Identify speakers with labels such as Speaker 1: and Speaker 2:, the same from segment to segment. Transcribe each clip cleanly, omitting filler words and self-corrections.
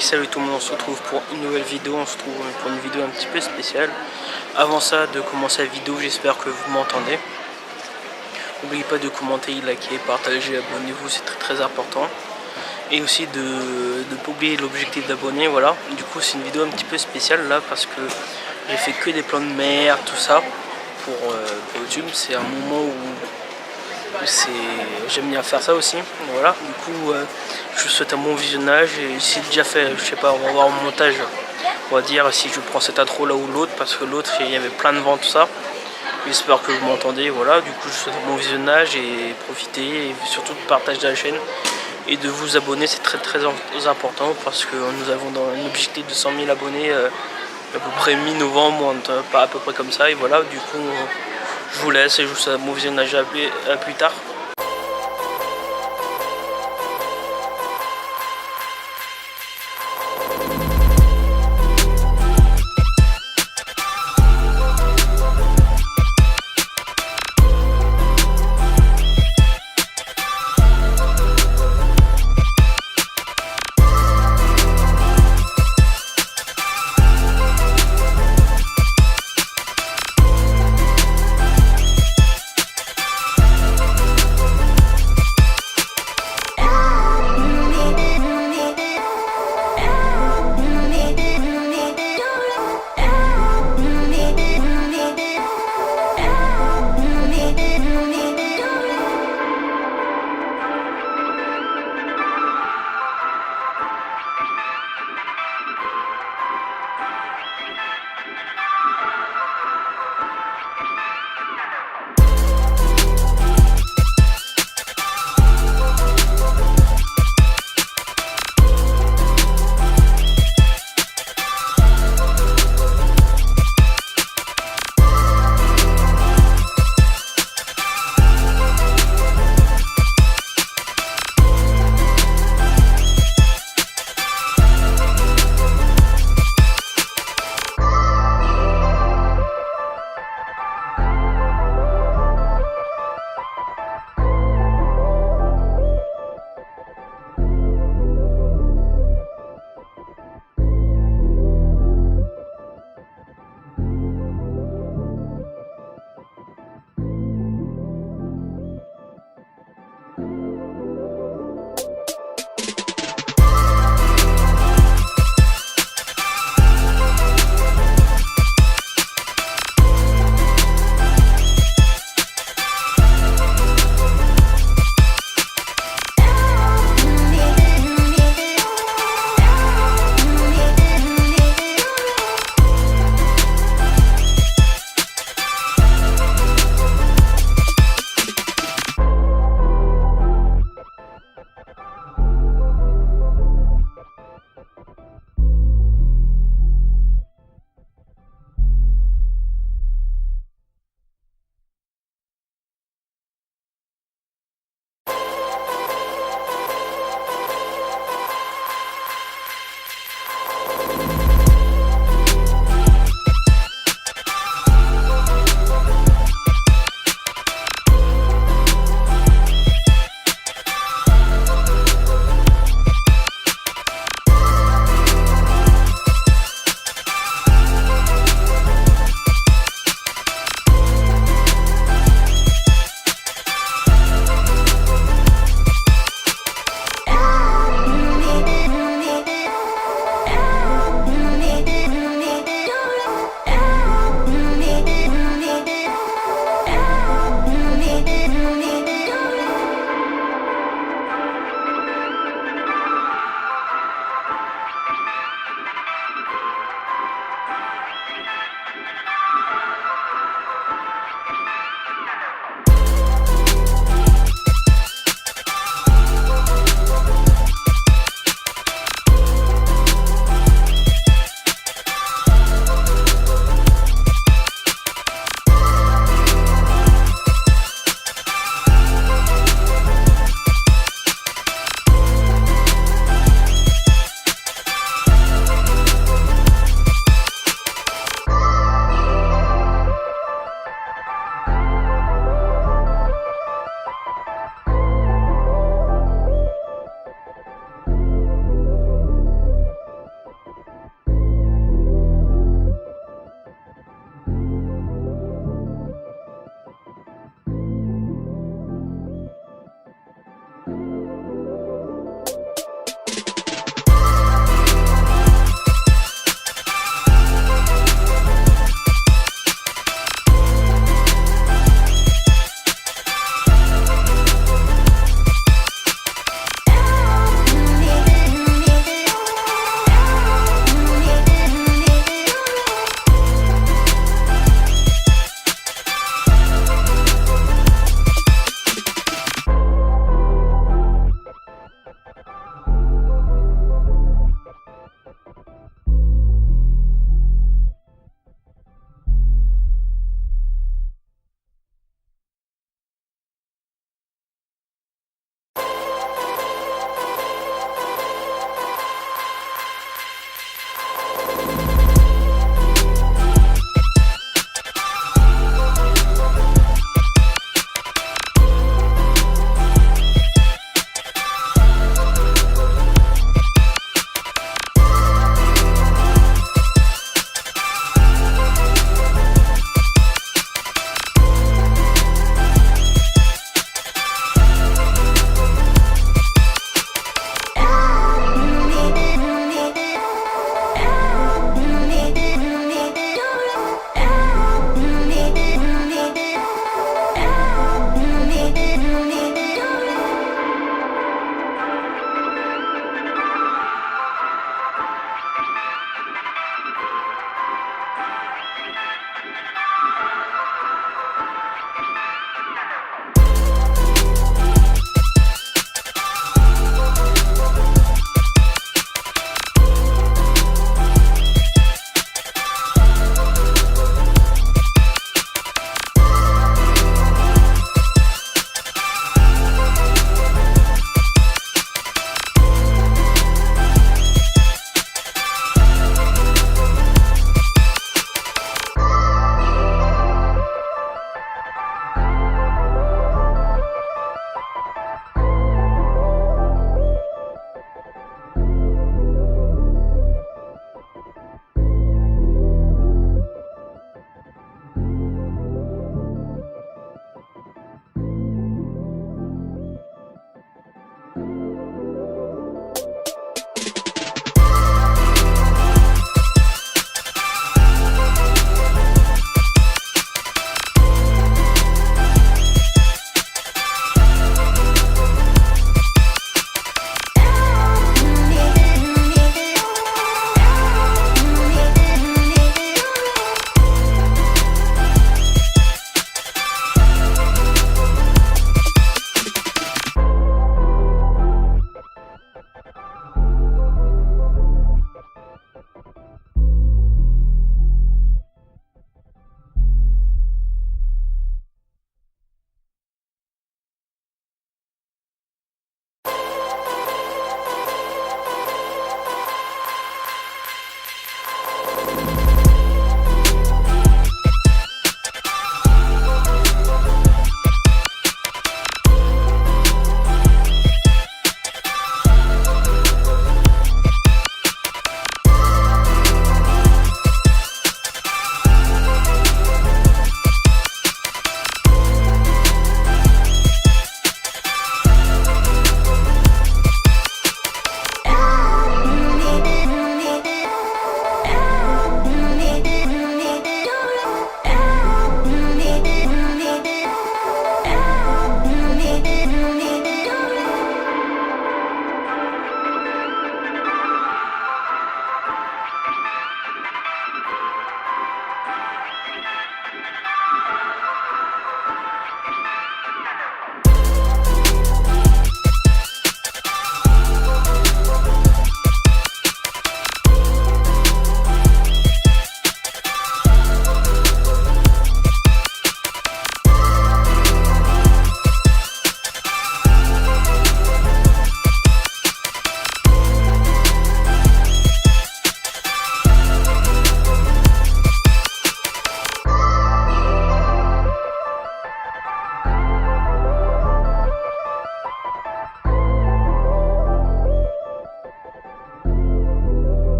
Speaker 1: puis salut tout le monde, on se retrouve pour une nouvelle vidéo, on se retrouve pour une vidéo un petit peu spéciale. Avant ça, de commencer la vidéo, j'espère que vous m'entendez. N'oubliez pas de commenter, liker, partager, abonnez-vous, c'est très important. Et aussi de ne pas oublier l'objectif d'abonner, voilà. Du coup c'est une vidéo un petit peu spéciale là parce que j'ai fait que des plans de mer, tout ça pour YouTube. C'est un moment où j'aime bien faire ça aussi, voilà. Du coup je vous souhaite un bon visionnage et c'est déjà fait, je sais pas, on va voir au montage, on va dire si je prends cette intro là ou l'autre, parce que l'autre il y avait plein de vent, tout ça. J'espère que vous m'entendez, voilà. Du coup je vous souhaite un bon visionnage et profitez, et surtout de partager la chaîne et de vous abonner, c'est très important parce que nous avons dans un objectif de 100 000 abonnés à peu près mi-novembre, pas à peu près comme ça, et voilà. Du coup je vous laisse et je vous souhaite un bon visionnage, à plus tard.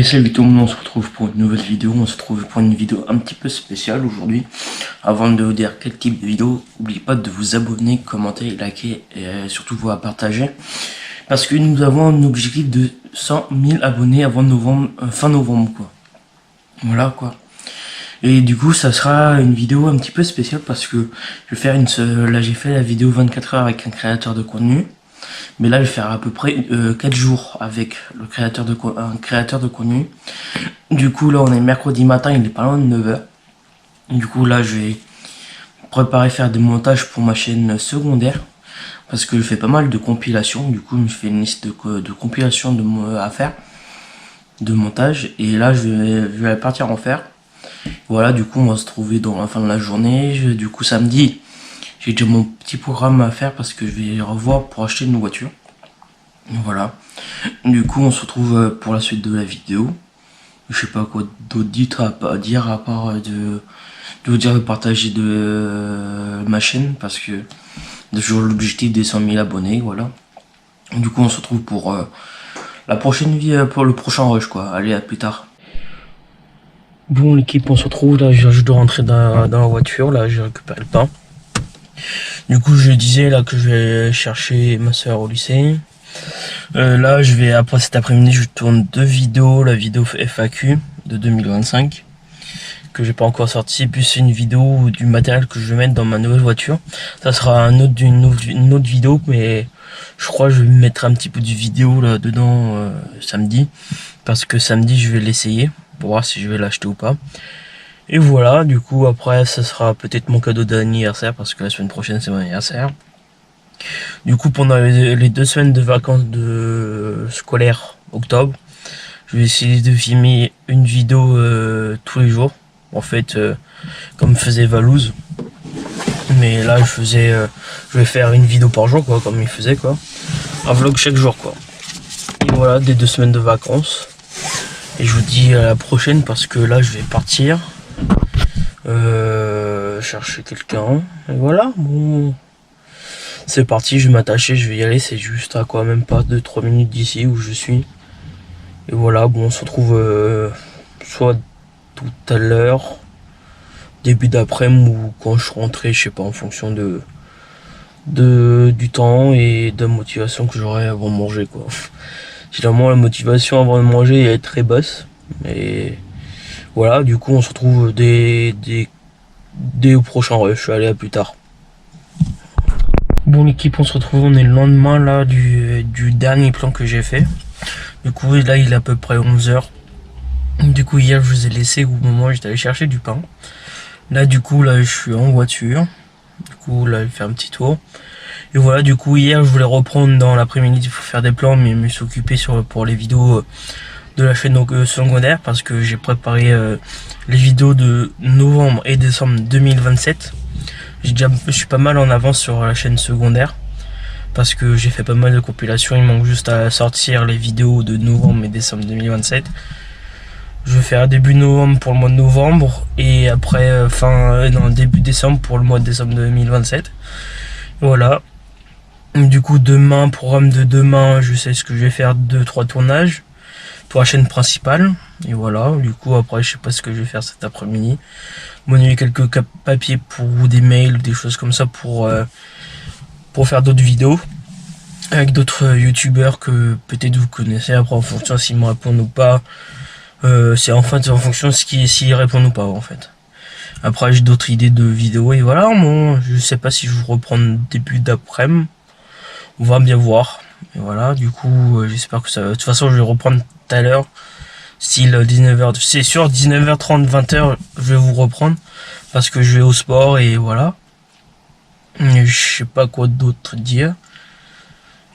Speaker 1: Et salut tout le monde, on se retrouve pour une nouvelle vidéo, on se retrouve pour une vidéo un petit peu spéciale aujourd'hui. Avant de vous dire quel type de vidéo, n'oubliez pas de vous abonner, commenter, liker et surtout vous partager. Parce que nous avons un objectif de 100 000 abonnés avant novembre, fin novembre quoi. Voilà quoi. Et du coup ça sera une vidéo un petit peu spéciale parce que je vais faire là j'ai fait la vidéo 24 heures avec un créateur de contenu. Mais là je vais faire à peu près 4 jours avec un créateur de contenu. Du coup là on est mercredi matin, il est pas loin de 9 h. Du coup là je vais préparer faire des montages pour ma chaîne secondaire. Parce que je fais pas mal de compilations. Du coup je fais une liste de compilations à faire. De montage. Et là je vais partir en faire. Voilà, du coup on va se trouver dans la fin de la journée. Du coup samedi, j'ai déjà mon petit programme à faire parce que je vais revoir pour acheter une voiture. Voilà. Du coup on se retrouve pour la suite de la vidéo. Je sais pas quoi d'autre dire à part de vous dire de partager ma chaîne parce que toujours l'objectif des 100 000 abonnés. Voilà. Du coup on se retrouve pour la prochaine vie, pour le prochain rush quoi. Allez, à plus tard. Bon l'équipe, on se retrouve là, je dois rentrer dans la voiture, là j'ai récupéré le pain. Du coup je disais là que je vais chercher ma soeur au lycée. Là je vais, après cet après-midi je tourne 2 vidéos, la vidéo FAQ de 2025 que j'ai pas encore sorti, puis c'est une vidéo du matériel que je vais mettre dans ma nouvelle voiture. Ça sera une autre vidéo, mais je crois que je vais mettre un petit peu de vidéo là dedans samedi, parce que samedi je vais l'essayer pour voir si je vais l'acheter ou pas. Et voilà, du coup après ça sera peut-être mon cadeau d'anniversaire parce que la semaine prochaine c'est mon anniversaire. Du coup pendant les 2 semaines de vacances scolaires octobre, je vais essayer de filmer une vidéo tous les jours. En fait comme faisait Valouz. Mais là je vais faire une vidéo par jour quoi, comme il faisait quoi. Un vlog chaque jour quoi. Et voilà, des 2 semaines de vacances. Et je vous dis à la prochaine parce que là je vais partir chercher quelqu'un. Et voilà, bon, c'est parti, je vais m'attacher, je vais y aller. C'est juste à quoi, même pas 2-3 minutes d'ici où je suis. Et voilà, bon, on se retrouve soit tout à l'heure, début d'après-midi, ou quand je suis rentré, je sais pas, en fonction du temps et de la motivation que j'aurai avant de manger quoi. Généralement la motivation avant de manger est très basse, mais voilà, du coup on se retrouve dès au prochain rush. Allez, à plus tard. Bon l'équipe, on se retrouve, on est le lendemain là du dernier plan que j'ai fait. Du coup là il est à peu près 11 h. Du coup hier je vous ai laissé au moment où j'étais allé chercher du pain. Là du coup là je suis en voiture. Du coup là je vais faire un petit tour. Et voilà, du coup hier je voulais reprendre dans l'après-midi pour faire des plans, mais je me suis occupé pour les vidéos de la chaîne secondaire parce que j'ai préparé les vidéos de novembre et décembre 2027. Je suis pas mal en avance sur la chaîne secondaire parce que j'ai fait pas mal de compilations. Il manque juste à sortir les vidéos de novembre et décembre 2027. Je vais faire début novembre pour le mois de novembre et après début décembre pour le mois de décembre 2027. Voilà. Du coup programme de demain, je sais ce que je vais faire, 2-3 tournages pour la chaîne principale. Et voilà, du coup après je sais pas ce que je vais faire cet après-midi. Monnayer quelques papiers ou des mails, des choses comme ça pour faire d'autres vidéos avec d'autres youtubeurs que peut-être vous connaissez. Après en fonction s'ils me répondent ou pas, c'est en fonction de s'ils répondent ou pas en fait. Après j'ai d'autres idées de vidéos et voilà, bon, je sais pas si je vous reprends début d'après-midi. On va bien voir. Et voilà, du coup j'espère que ça va. De toute façon je vais reprendre tout à l'heure. Style 19h. C'est sûr 19h30, 20h je vais vous reprendre. Parce que je vais au sport et voilà. Et je sais pas quoi d'autre dire.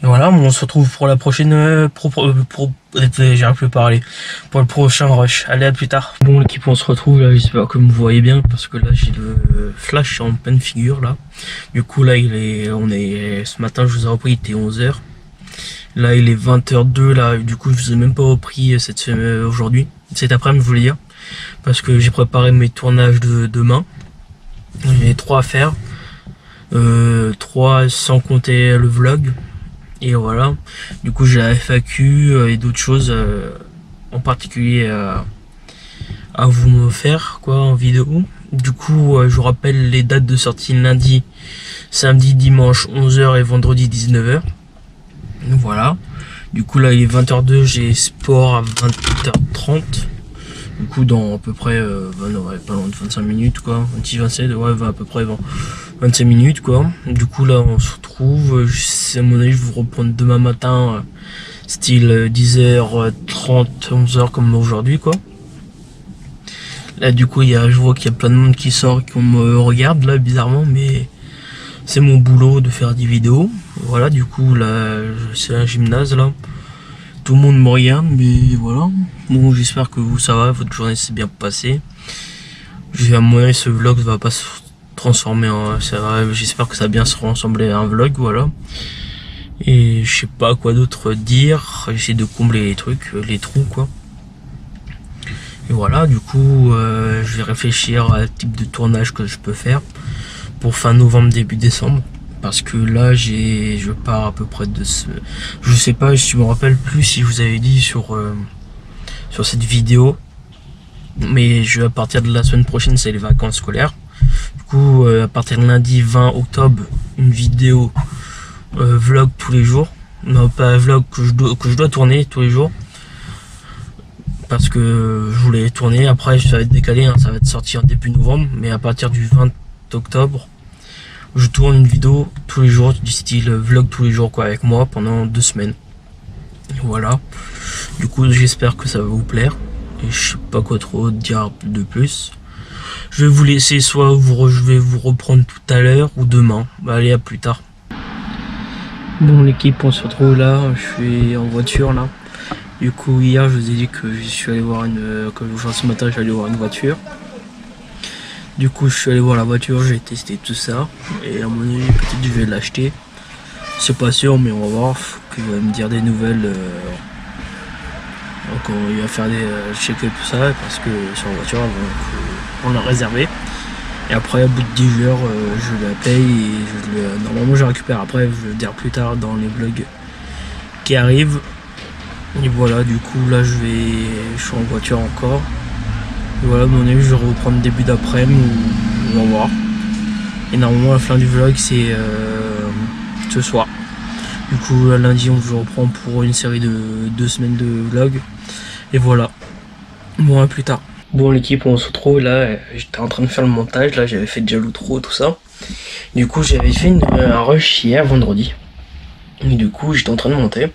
Speaker 1: Et voilà, on se retrouve pour la prochaine j'arrive plus à parler. Pour le prochain rush. Allez, à plus tard. Bon l'équipe, on se retrouve là, j'espère que vous voyez bien parce que là j'ai le flash en pleine figure là. Du coup là ce matin je vous ai repris, il était 11 h. Là il est 20h02 là, du coup je vous ai même pas repris aujourd'hui. Cet après-midi je voulais dire. Parce que j'ai préparé mes tournages de demain. J'ai 3 à faire. 3 sans compter le vlog. Et voilà, du coup j'ai la FAQ et d'autres choses en particulier à vous me faire quoi en vidéo. Du coup je vous rappelle les dates de sortie: lundi, samedi, dimanche 11h et vendredi 19h. Voilà. Du coup là il est 20h02, j'ai sport à 20h30. Du coup dans à peu près pas loin de 25 minutes quoi, 26-27, ouais à peu près 25 minutes quoi. Du coup là on se retrouve, à mon avis je vais vous reprendre demain matin, style 10h30, 11h comme aujourd'hui quoi. Là du coup je vois qu'il y a plein de monde qui sort, qui me regarde là bizarrement, mais c'est mon boulot de faire des vidéos. Voilà, du coup là c'est un gymnase là. Tout le monde me regarde, mais voilà. Bon, j'espère que vous ça va, votre journée s'est bien passée. À mon avis ce vlog va pas se transformer en... J'espère que ça va bien se ressembler à un vlog, voilà. Et je sais pas quoi d'autre dire. J'essaie de combler les trucs, les trous quoi. Et voilà, du coup je vais réfléchir à type de tournage que je peux faire pour fin novembre, début décembre. Parce que là je pars à peu près de je sais pas, je me rappelle plus si je vous avais dit sur cette vidéo, mais à partir de la semaine prochaine c'est les vacances scolaires. Du coup à partir de lundi 20 octobre, une vidéo vlog tous les jours. Non, pas vlog que je dois tourner tous les jours, parce que je voulais tourner. Après ça va être décalé, hein, ça va être sorti en début novembre, mais à partir du 20 octobre je tourne une vidéo tous les jours, du style vlog tous les jours quoi, avec moi pendant 2 semaines. Voilà. Du coup j'espère que ça va vous plaire. Et je sais pas quoi trop dire de plus. Je vais vous laisser, soit je vais vous reprendre tout à l'heure ou demain. Bah, allez, à plus tard. Bon l'équipe, on se retrouve là, je suis en voiture là. Du coup hier je vous ai dit que je suis allé voir ce matin j'allais voir une voiture. Du coup je suis allé voir la voiture, j'ai testé tout ça, et à mon avis peut-être je vais l'acheter. C'est pas sûr, mais on va voir, faut qu'il va me dire des nouvelles quand il va faire des check-up tout ça, parce que sur la voiture on l'a réservé. Et après au bout de 10 heures je la paye et normalement je la récupère. Après je vais le dire plus tard dans les vlogs qui arrivent. Et voilà, du coup là je suis en voiture encore. Et voilà, à mon avis je vais reprendre début d'après-midi, on va voir. Et normalement la fin du vlog c'est ce soir. Du coup lundi on se reprend pour une série de 2 semaines de vlog. Et voilà. Bon, à plus tard. Bon l'équipe, on se retrouve là, j'étais en train de faire le montage, là j'avais fait déjà l'outro tout ça. Du coup j'avais fait un rush hier vendredi. Et du coup j'étais en train de monter.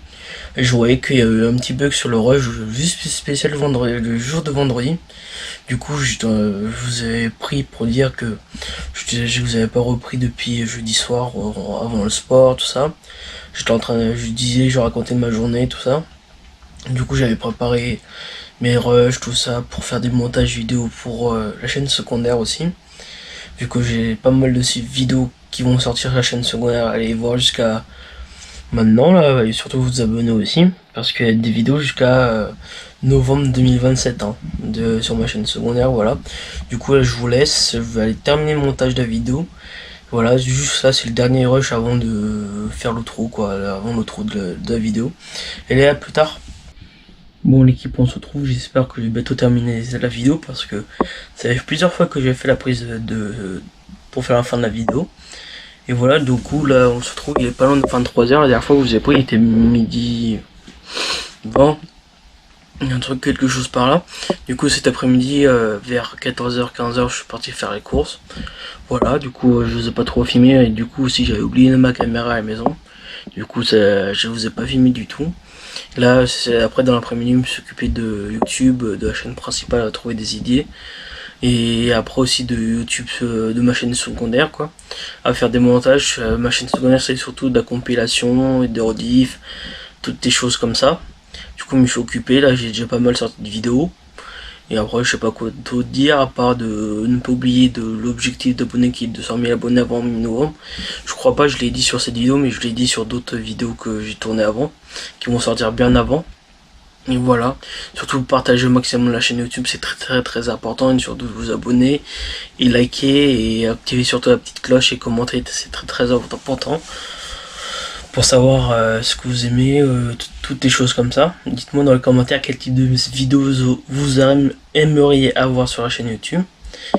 Speaker 1: Et je voyais qu'il y a eu un petit bug sur le rush, juste spécial le jour de vendredi. Du coup je vous avais pris pour dire que je vous avais pas repris depuis jeudi soir avant le sport, tout ça. Je racontais ma journée, tout ça. Du coup j'avais préparé mes rushs, tout ça, pour faire des montages vidéo pour la chaîne secondaire aussi. Vu que j'ai pas mal de ces vidéos qui vont sortir sur la chaîne secondaire, allez voir jusqu'à maintenant là, et surtout vous abonner aussi, parce qu'il y a des vidéos jusqu'à novembre 2027 hein, sur ma chaîne secondaire, voilà. Du coup là je vous laisse, je vais aller terminer le montage de la vidéo. Voilà, juste ça c'est le dernier rush avant de faire l'outro quoi, avant l'outro de la vidéo. Et là, à plus tard. Bon l'équipe, on se retrouve, j'espère que je vais bientôt terminer la vidéo, parce que ça fait plusieurs fois que j'ai fait la prise pour faire la fin de la vidéo. Et voilà, du coup là on se retrouve, il est pas loin de 23h, la dernière fois que je vous ai pris il était midi 20, un truc quelque chose par là. Du coup cet après-midi vers 14h, 15h je suis parti faire les courses. Voilà, du coup je vous ai pas trop filmé, et du coup aussi j'avais oublié ma caméra à la maison. Du coup je vous ai pas filmé du tout. Là, après dans l'après-midi, je me suis occupé de YouTube, de la chaîne principale, à trouver des idées. Et après aussi de YouTube, de ma chaîne secondaire, quoi. À faire des montages. Ma chaîne secondaire, c'est surtout de la compilation, et des rediff, toutes des choses comme ça. Du coup, je me suis occupé. Là, j'ai déjà pas mal sorti de vidéos. Et après, je sais pas quoi d'autre dire, à part de ne pas oublier de l'objectif d'abonnés qui est de 200 000 abonnés avant mi-novembre. Je crois pas, je l'ai dit sur cette vidéo, mais je l'ai dit sur d'autres vidéos que j'ai tournées avant, qui vont sortir bien avant. Et voilà, surtout partagez au maximum la chaîne YouTube, c'est très important, et surtout vous abonner et liker et activer surtout la petite cloche et commenter, c'est très important pour savoir ce que vous aimez, toutes les choses comme ça. Dites-moi dans les commentaires quel type de vidéos vous aimeriez avoir sur la chaîne YouTube.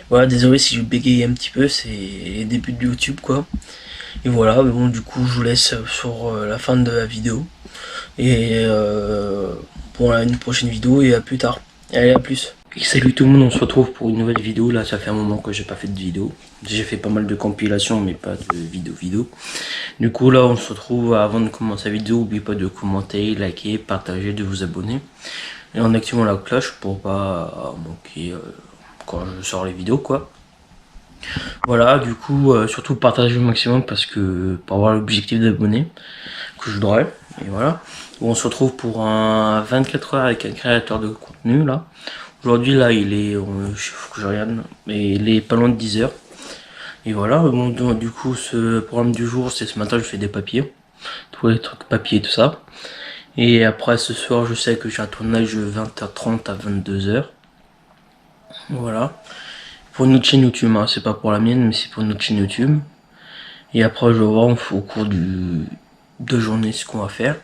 Speaker 1: Voilà, désolé si je bégaye un petit peu, c'est les débuts de YouTube quoi. Et voilà, mais bon, du coup je vous laisse sur la fin de la vidéo. Et pour une prochaine vidéo, et à plus tard. Allez, à plus. Et salut tout le monde, on se retrouve pour une nouvelle vidéo. Là ça fait un moment que j'ai pas fait de vidéo. J'ai fait pas mal de compilations mais pas de vidéo. Du coup là on se retrouve. Avant de commencer la vidéo, n'oubliez pas de commenter, liker, partager, de vous abonner. Et en activant la cloche pour pas manquer quand je sors les vidéos quoi. Voilà, du coup surtout partager au maximum parce que pour avoir l'objectif d'abonnés que je voudrais. Et voilà, on se retrouve pour un 24 heures avec un créateur de contenu là. Aujourd'hui là il est, faut que je regarde, mais il est pas loin de 10 heures. Et voilà, bon, du coup ce programme du jour c'est ce matin je fais des papiers, tous les trucs papier tout ça. Et après ce soir je sais que j'ai un tournage de 20h30 à 22h. Voilà, pour une autre chaîne YouTube, hein. C'est pas pour la mienne mais c'est pour une autre chaîne YouTube. Et après je vais voir au cours de journée ce qu'on va faire.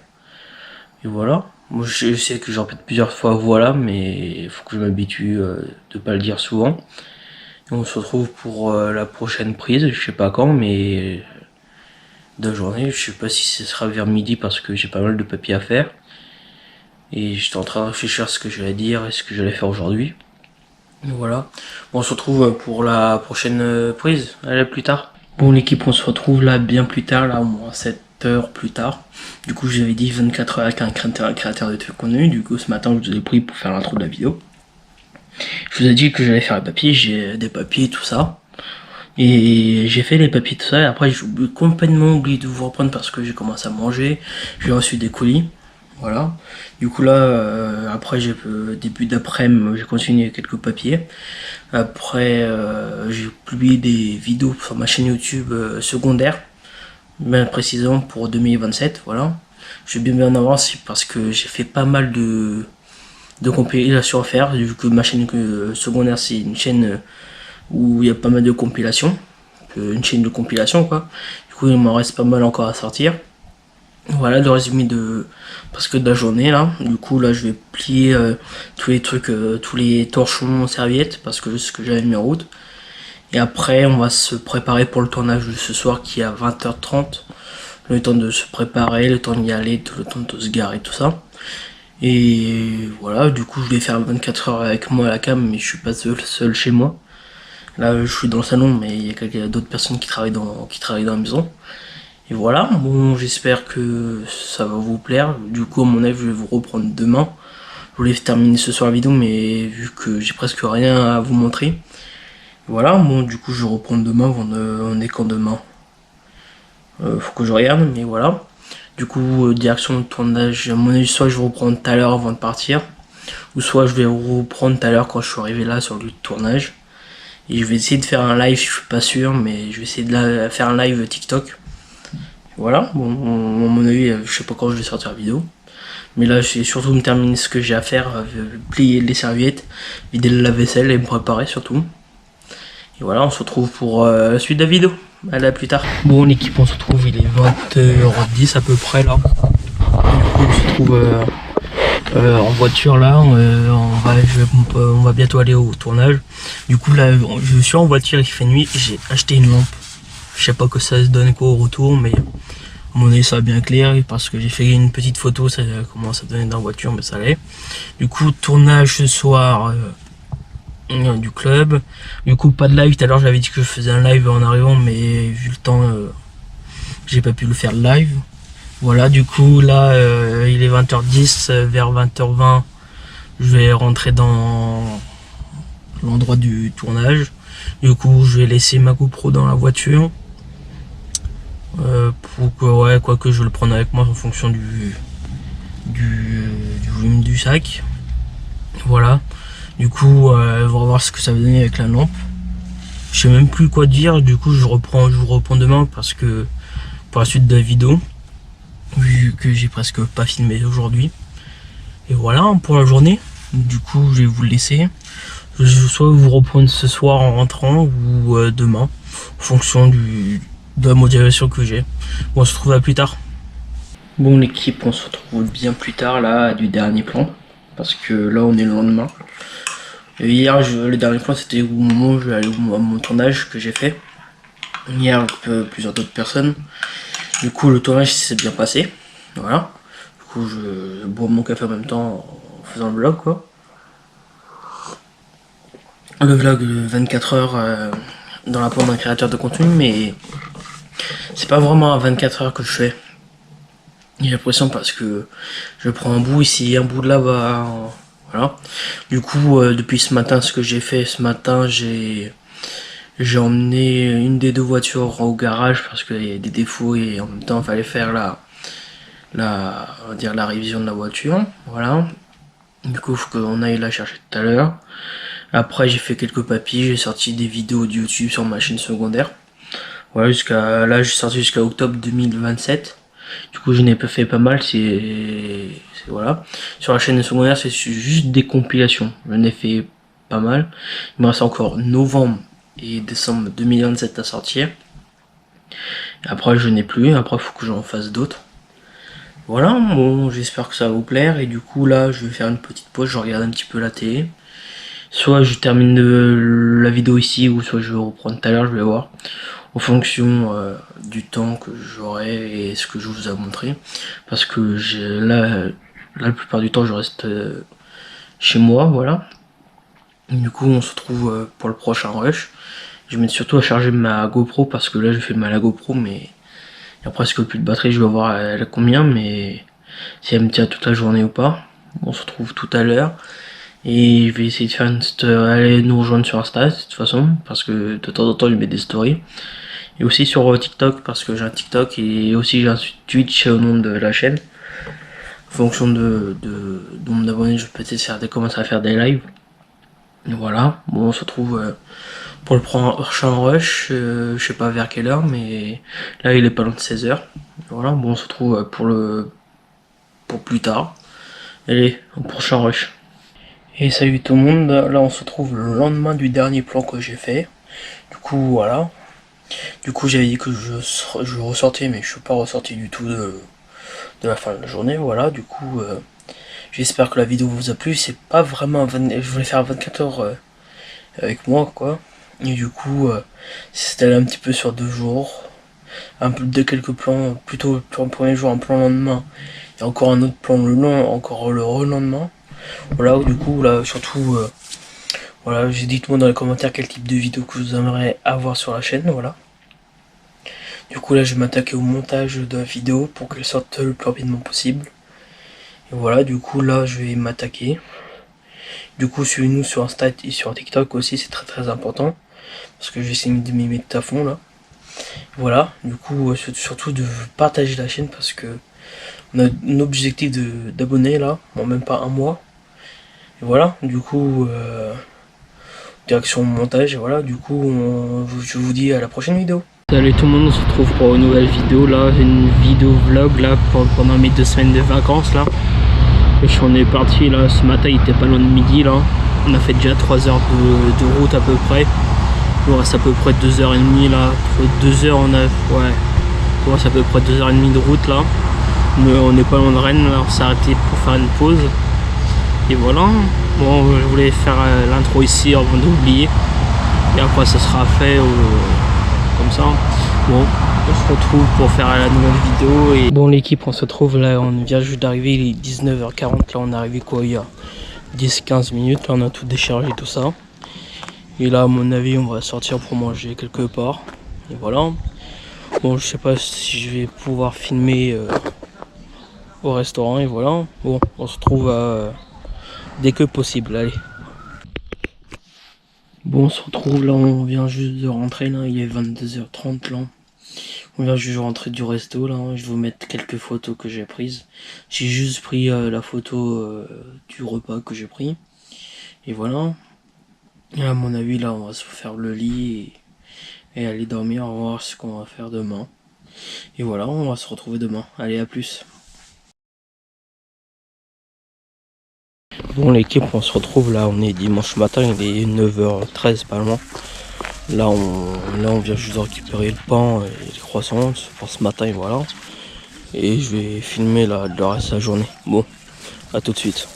Speaker 1: Et voilà, moi je sais que j'en répète plusieurs fois voilà, mais il faut que je m'habitue de pas le dire souvent. Et on se retrouve pour la prochaine prise, je sais pas quand, mais de journée, je sais pas si ce sera vers midi parce que j'ai pas mal de papiers à faire. Et j'étais en train de réfléchir à ce que j'allais dire et ce que j'allais faire aujourd'hui. Voilà, bon, on se retrouve pour la prochaine prise, allez à plus tard. Bon l'équipe, on se retrouve là bien plus tard, là au moins 7 heures plus tard. Du coup j'avais dit 24 heures avec un créateur de contenu. Du coup ce matin je vous ai pris pour faire l'intro de la vidéo. Je vous ai dit que j'allais faire les papiers, j'ai des papiers tout ça. Et j'ai fait les papiers tout ça et après j'ai complètement oublié de vous reprendre parce que j'ai commencé à manger. J'ai reçu des colis. Voilà. Du coup là, après j'ai début d'après-midi, j'ai continué quelques papiers. Après j'ai publié des vidéos sur ma chaîne YouTube secondaire, bien précisément pour 2027. Voilà. Je vais bien en avance parce que j'ai fait pas mal de compilations à faire. Vu que ma chaîne secondaire c'est une chaîne où il y a pas mal de compilations, une chaîne de compilation quoi. Du coup il m'en reste pas mal encore à sortir. Voilà le résumé de la journée là. Du coup là je vais plier tous les trucs, tous les torchons serviettes parce que ce que j'avais mis en route. Et après on va se préparer pour le tournage de ce soir qui est à 20h30. Le temps de se préparer, le temps d'y aller, le temps de se garer, tout ça. Et voilà, du coup je vais faire 24 heures avec moi à la cam, mais je suis pas seul chez moi. Là je suis dans le salon, mais il y a d'autres personnes qui travaillent dans la maison. Et voilà, bon j'espère que ça va vous plaire. Du coup à mon avis je vais vous reprendre demain. Je voulais terminer ce soir la vidéo, mais vu que j'ai presque rien à vous montrer. Et voilà, bon du coup je vais reprendre demain, on est quand demain faut que je regarde, mais voilà. Du coup direction de tournage, à mon avis soit je vais reprendre tout à l'heure avant de partir, ou soit je vais reprendre tout à l'heure quand je suis arrivé là sur le lieu de tournage. Et je vais essayer de faire un live, je suis pas sûr, mais je vais essayer de faire un live TikTok. Voilà, bon, à mon avis, je sais pas quand je vais sortir la vidéo. Mais là, je vais surtout me terminer ce que j'ai à faire, plier les serviettes, vider le lave-vaisselle et me préparer surtout. Et voilà, on se retrouve pour la suite de la vidéo. Allez, à plus tard. Bon, l'équipe, on se retrouve, il est 20h10 à peu près là. Du coup, on se trouve en voiture là. On va bientôt aller au tournage. Du coup, là, je suis en voiture, il fait nuit. J'ai acheté une lampe. Je sais pas que ça se donne quoi au retour, mais à mon avis ça va bien clair parce que j'ai fait une petite photo, ça commence à donner dans la voiture, mais ça allait. Du coup tournage ce soir du club. Du coup pas de live, tout à l'heure j'avais dit que je faisais un live en arrivant, mais vu le temps j'ai pas pu le faire live. Voilà, du coup là il est 20h10, vers 20h20 je vais rentrer dans l'endroit du tournage. Du coup je vais laisser ma GoPro dans la voiture. Pour que quoi que je le prenne avec moi en fonction du volume du sac. Voilà, du coup on va voir ce que ça va donner avec la lampe. Je sais même plus quoi dire, du coup je vous reprends demain parce que pour la suite de la vidéo, vu que j'ai presque pas filmé aujourd'hui. Et voilà pour la journée. Du coup je vais vous le laisser. Je vais soit vous reprendre ce soir en rentrant ou demain en fonction de la motivation que j'ai. Bon, on se retrouve à plus tard. Bon l'équipe, on se retrouve bien plus tard là du dernier plan. Parce que là on est le lendemain. Et hier le dernier plan c'était au moment où je vais aller à mon tournage que j'ai fait. Hier avec plusieurs d'autres personnes. Du coup le tournage s'est bien passé. Voilà. Du coup je bois mon café en même temps en faisant le vlog quoi. Le vlog de 24 heures dans la peau d'un créateur de contenu, mais c'est pas vraiment à 24 heures que je fais. J'ai l'impression parce que je prends un bout ici, un bout de là-bas, voilà. Du coup, depuis ce matin, ce que j'ai fait ce matin, j'ai emmené une des deux voitures au garage parce qu'il y a des défauts et en même temps, il fallait faire on va dire la révision de la voiture, voilà. Du coup, il faut qu'on aille la chercher tout à l'heure. Après, j'ai fait quelques papiers, j'ai sorti des vidéos de YouTube sur ma chaîne secondaire. Voilà, là, j'ai sorti jusqu'à octobre 2027. Du coup, je n'ai pas fait pas mal, voilà. Sur la chaîne secondaire, c'est juste des compilations. Je n'ai fait pas mal. Il me reste encore novembre et décembre 2027 à sortir. Après, je n'ai plus. Après, il faut que j'en fasse d'autres. Voilà, bon, j'espère que ça va vous plaire. Et du coup, là, je vais faire une petite pause. Je regarde un petit peu la télé. Soit je termine la vidéo ici, ou soit je vais reprendre tout à l'heure, je vais voir. En fonction du temps que j'aurai et ce que je vous ai montré. Parce que là, la plupart du temps, je reste chez moi, voilà. Du coup, on se retrouve pour le prochain rush. Je vais mettre surtout à charger ma GoPro, parce que là, je fais mal à la GoPro, mais il y a presque plus de batterie. Je vais voir elle a combien, mais si elle me tient toute la journée ou pas. On se retrouve tout à l'heure. Et je vais essayer de faire aller nous rejoindre sur Insta de toute façon, parce que de temps en temps je mets des stories. Et aussi sur TikTok, parce que j'ai un TikTok et aussi j'ai un Twitch au nom de la chaîne. En fonction de nombre d'abonnés, je peux peut-être commencer à faire des lives. Et voilà, bon on se retrouve pour le prochain rush, je sais pas vers quelle heure, mais là il est pas loin de 16h. Voilà, bon on se retrouve pour plus tard. Allez, au prochain rush. Et salut tout le monde, là on se trouve le lendemain du dernier plan que j'ai fait. Du coup voilà. Du coup j'avais dit que je ressortais, mais je suis pas ressorti du tout de la fin de la journée. Voilà, du coup j'espère que la vidéo vous a plu. C'est pas vraiment je voulais faire 24 heures avec moi quoi. Et du coup c'était un petit peu sur 2 jours. Un peu de quelques plans, plutôt le premier jour, un plan le lendemain. Et encore un autre plan encore le relendemain. Voilà, du coup là surtout voilà, dites-moi dans les commentaires quel type de vidéo que vous aimeriez avoir sur la chaîne, voilà. Du coup là je vais m'attaquer au montage de la vidéo pour qu'elle sorte le plus rapidement possible. Et voilà, du coup là je vais m'attaquer. Du coup suivez-nous sur Insta et sur TikTok aussi, c'est très très important. Parce que je vais essayer de m'y mettre à fond là. Voilà, du coup surtout de partager la chaîne parce que on a un objectif d'abonnés là, en même pas un mois. Et voilà, du coup direction montage, et voilà, du coup je vous dis à la prochaine vidéo. Salut tout le monde, on se retrouve pour une nouvelle vidéo là, une vidéo vlog là pendant mes 2 semaines de vacances là. Et on est parti là, ce matin il était pas loin de midi là. On a fait déjà 3 heures de route à peu près. Il nous reste à peu près 2h30 là. 2 heures on a. Ouais. Il nous reste à peu près 2h30 de route là. Mais on n'est pas loin de Rennes là, on s'est arrêté pour faire une pause. Et voilà. Bon, je voulais faire l'intro ici avant d'oublier. Et après ça sera fait comme ça. Bon, on se retrouve pour faire la nouvelle vidéo. Et bon l'équipe, on se trouve là, on vient juste d'arriver, il est 19h40. Là on est arrivé quoi, il y a 10-15 minutes. Là on a tout déchargé, tout ça. Et là à mon avis on va sortir pour manger quelque part. Et voilà. Bon je sais pas si je vais pouvoir filmer au restaurant. Et voilà. Bon on se trouve dès que possible. Allez. Bon on se retrouve là, on vient juste de rentrer là, il est 22h30 là. On vient juste de rentrer du resto là, je vais vous mettre quelques photos que j'ai prises. J'ai juste pris la photo du repas que j'ai pris. Et voilà. Et à mon avis là on va se faire le lit et aller dormir, on va voir ce qu'on va faire demain. Et voilà, on va se retrouver demain. Allez, à plus. Bon l'équipe, on se retrouve là, on est dimanche matin, il est 9h13 pas loin. Là on vient juste de récupérer le pain et les croissants pour ce matin et voilà. et je vais filmer là le reste de la journée. Bon, à tout de suite.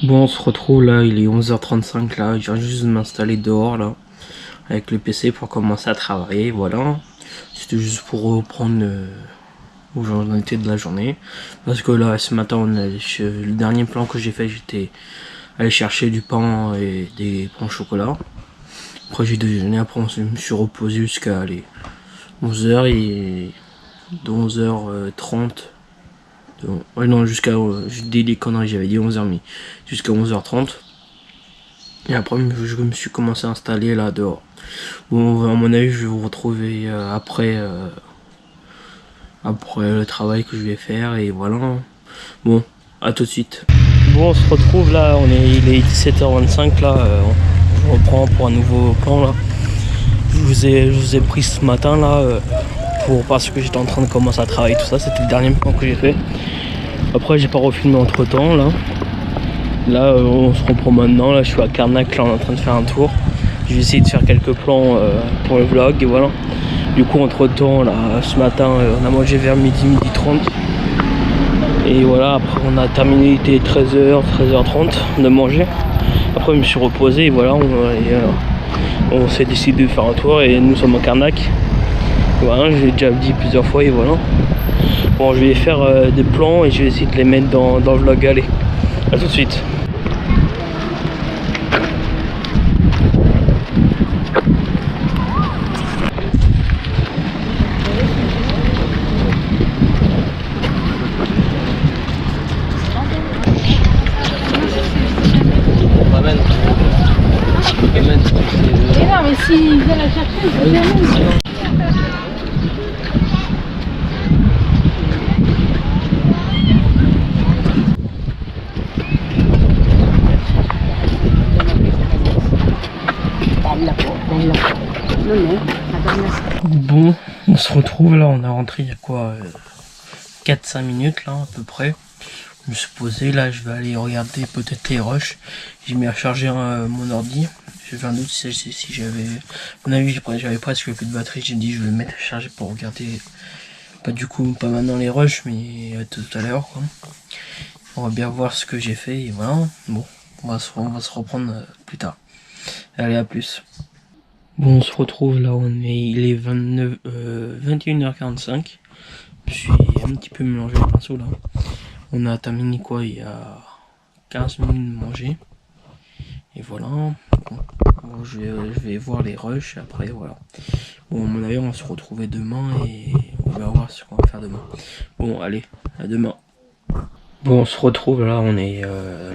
Speaker 1: Bon, on se retrouve là, il est 11h35 là, je viens juste de m'installer dehors là, avec le PC pour commencer à travailler, voilà. C'était juste pour reprendre où j'en étais de la journée. Parce que là, ce matin, le dernier plan que j'ai fait, j'étais allé chercher du pain et des pains au chocolat. Après j'ai déjeuné, après je me suis reposé jusqu'à 11h et de 11h30. Ouais non, jusqu'à, je dis des conneries, j'avais dit 11h, mais jusqu'à 11h30. Et après je me suis commencé à installer là dehors. Bon, à mon avis je vais vous retrouver après le travail que je vais faire et voilà. Bon, à tout de suite. Bon, on se retrouve là, il est 17h25 là, on reprend pour un nouveau plan là. Je vous ai pris ce matin là parce que j'étais en train de commencer à travailler tout ça, c'était le dernier plan que j'ai fait. Après j'ai pas refilmé entre temps là. Là on se reprend maintenant, là je suis à Carnac, là on est en train de faire un tour. Je vais essayer de faire quelques plans pour le vlog et voilà. Du coup entre temps là ce matin on a mangé vers midi 30. Et voilà, après on a terminé, il était 13h30 de manger. Après je me suis reposé et voilà, on s'est décidé de faire un tour et nous sommes à Carnac. Voilà, j'ai déjà dit plusieurs fois et voilà. Bon, je vais faire des plans et je vais essayer de les mettre dans le vlog. Allez, à tout de suite.
Speaker 2: Mais non, mais s'ils viennent la chercher, ils vont jamais.
Speaker 1: Bon, on se retrouve là, on est rentré il y a quoi 4-5 minutes là à peu près. Je me suis posé là, je vais aller regarder peut-être les rushs. J'ai mis à charger mon ordi. J'avais un doute si j'avais... À mon avis j'avais presque plus de batterie, j'ai dit je vais le mettre à charger pour regarder. Pas du coup, pas maintenant les rushs, mais tout à l'heure quoi. On va bien voir ce que j'ai fait et voilà. Bon, on va se reprendre plus tard. Allez, à plus. Bon, on se retrouve là, il est 21h45. Je suis un petit peu mélangé le pinceau là. On a terminé quoi il y a 15 minutes de manger. Et voilà. Bon, je vais voir les rushs après, voilà. Bon, à mon avis, on va se retrouver demain et on va voir ce qu'on va faire demain. Bon, allez, à demain. Bon, on se retrouve là, on est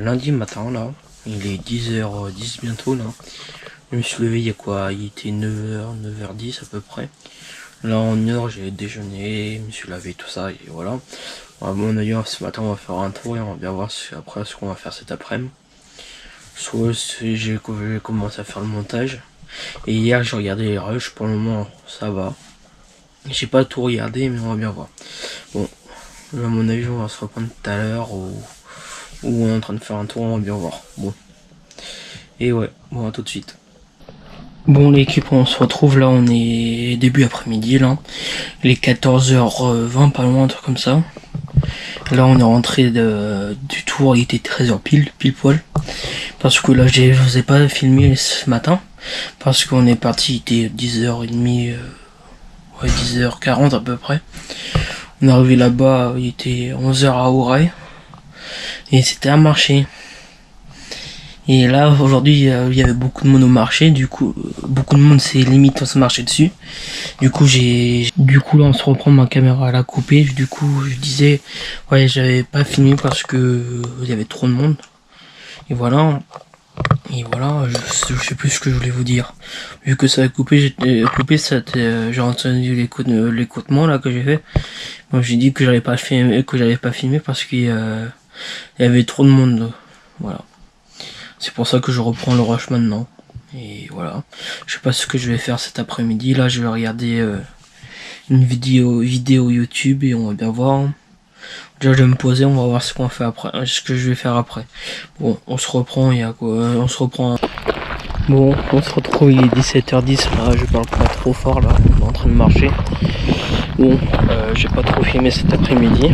Speaker 1: lundi matin là. Il est 10h10 bientôt là. Je me suis levé il y a quoi, il était 9h10 à peu près. Là en une heure j'ai déjeuné, je me suis lavé tout ça et voilà. À mon avis ce matin on va faire un tour et on va bien voir après ce qu'on va faire cet après-midi. Soit j'ai commencé à faire le montage. Et hier j'ai regardé les rushs, pour le moment ça va. J'ai pas tout regardé mais on va bien voir. Bon, à mon avis on va se reprendre tout à l'heure où on est en train de faire un tour, on va bien voir. Bon. Et ouais, bon à tout de suite. Bon l'équipe, on se retrouve là, on est début après-midi là. Il est 14h20 pas loin, un truc comme ça. Là on est rentré du tour, il était 13h pile poil. Parce que là je vous ai pas filmé ce matin. Parce qu'on est parti, il était 10h30, ouais 10h40 à peu près. On est arrivé là-bas, il était 11h à Auray. Et c'était un marché. Et là aujourd'hui il y avait beaucoup de monde au marché, du coup beaucoup de monde s'est limite à se marcher dessus. Du coup là on se reprend, ma caméra à la couper, du coup je disais ouais j'avais pas filmé parce que il y avait trop de monde. Et voilà je sais plus ce que je voulais vous dire. Vu que ça a coupé, j'ai entendu l'écoutement là que j'ai fait. Moi j'ai dit que j'avais pas filmé parce qu'il y avait trop de monde. Voilà. C'est pour ça que je reprends le rush maintenant. Et voilà. Je sais pas ce que je vais faire cet après-midi. Là, je vais regarder une vidéo YouTube et on va bien voir. Déjà, je vais me poser. On va voir ce qu'on fait après. Ce que je vais faire après. Bon, on se reprend. Il y a quoi? On se reprend. Bon, on se retrouve. Il est 17h10. Là, je parle pas trop fort. Là, on est en train de marcher. Bon, j'ai pas trop filmé cet après-midi.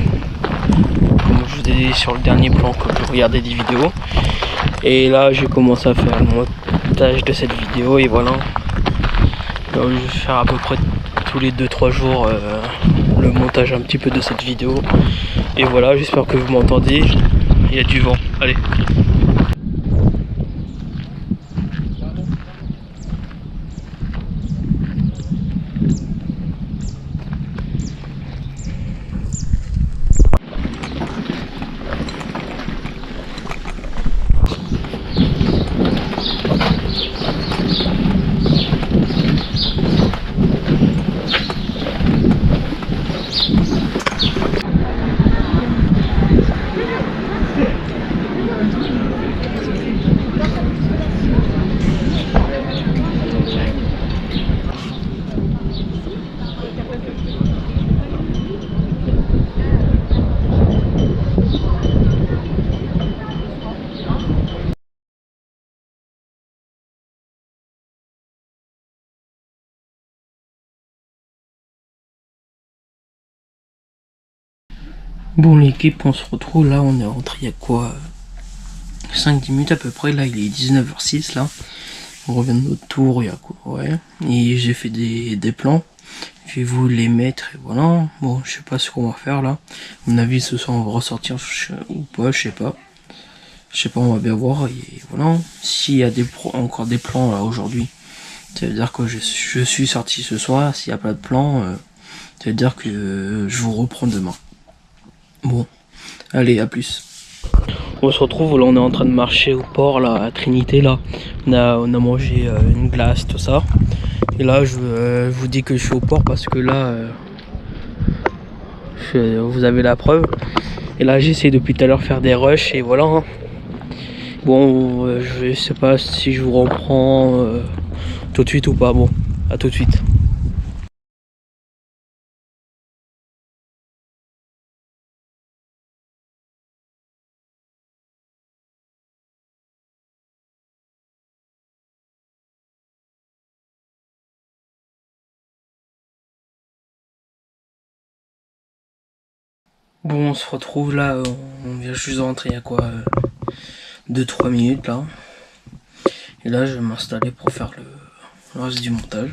Speaker 1: Comme je vous ai dit sur le dernier plan que je regardais des vidéos. Et là j'ai commencé à faire le montage de cette vidéo et voilà. Je vais faire à peu près tous les 2-3 jours le montage un petit peu de cette vidéo. Et voilà, j'espère que vous m'entendez. Il y a du vent. Allez. Bon l'équipe, on se retrouve là, on est rentré il y a quoi 5-10 minutes à peu près, là il est 19h06 là. On revient de notre tour, il y a quoi, ouais. Et j'ai fait des plans, je vais vous les mettre et voilà. Bon je sais pas ce qu'on va faire là. À mon avis ce soir on va ressortir ou pas, je sais pas. Je sais pas, on va bien voir et voilà. S'il y a encore des plans là aujourd'hui, ça veut dire que je suis sorti ce soir. S'il n'y a pas de plan, ça veut dire que je vous reprends demain. Bon, allez, à plus. On se retrouve, là on est en train de marcher au port là, à Trinité là. On a mangé une glace, tout ça. Et là je vous dis que je suis au port parce que là vous avez la preuve. Et là j'essaie depuis tout à l'heure faire des rushs et voilà. Hein. Bon, je sais pas si je vous reprends tout de suite ou pas. Bon, à tout de suite. Bon, on se retrouve là, on vient juste de rentrer il y a quoi 2-3 minutes là. Et là je vais m'installer pour faire le reste du montage.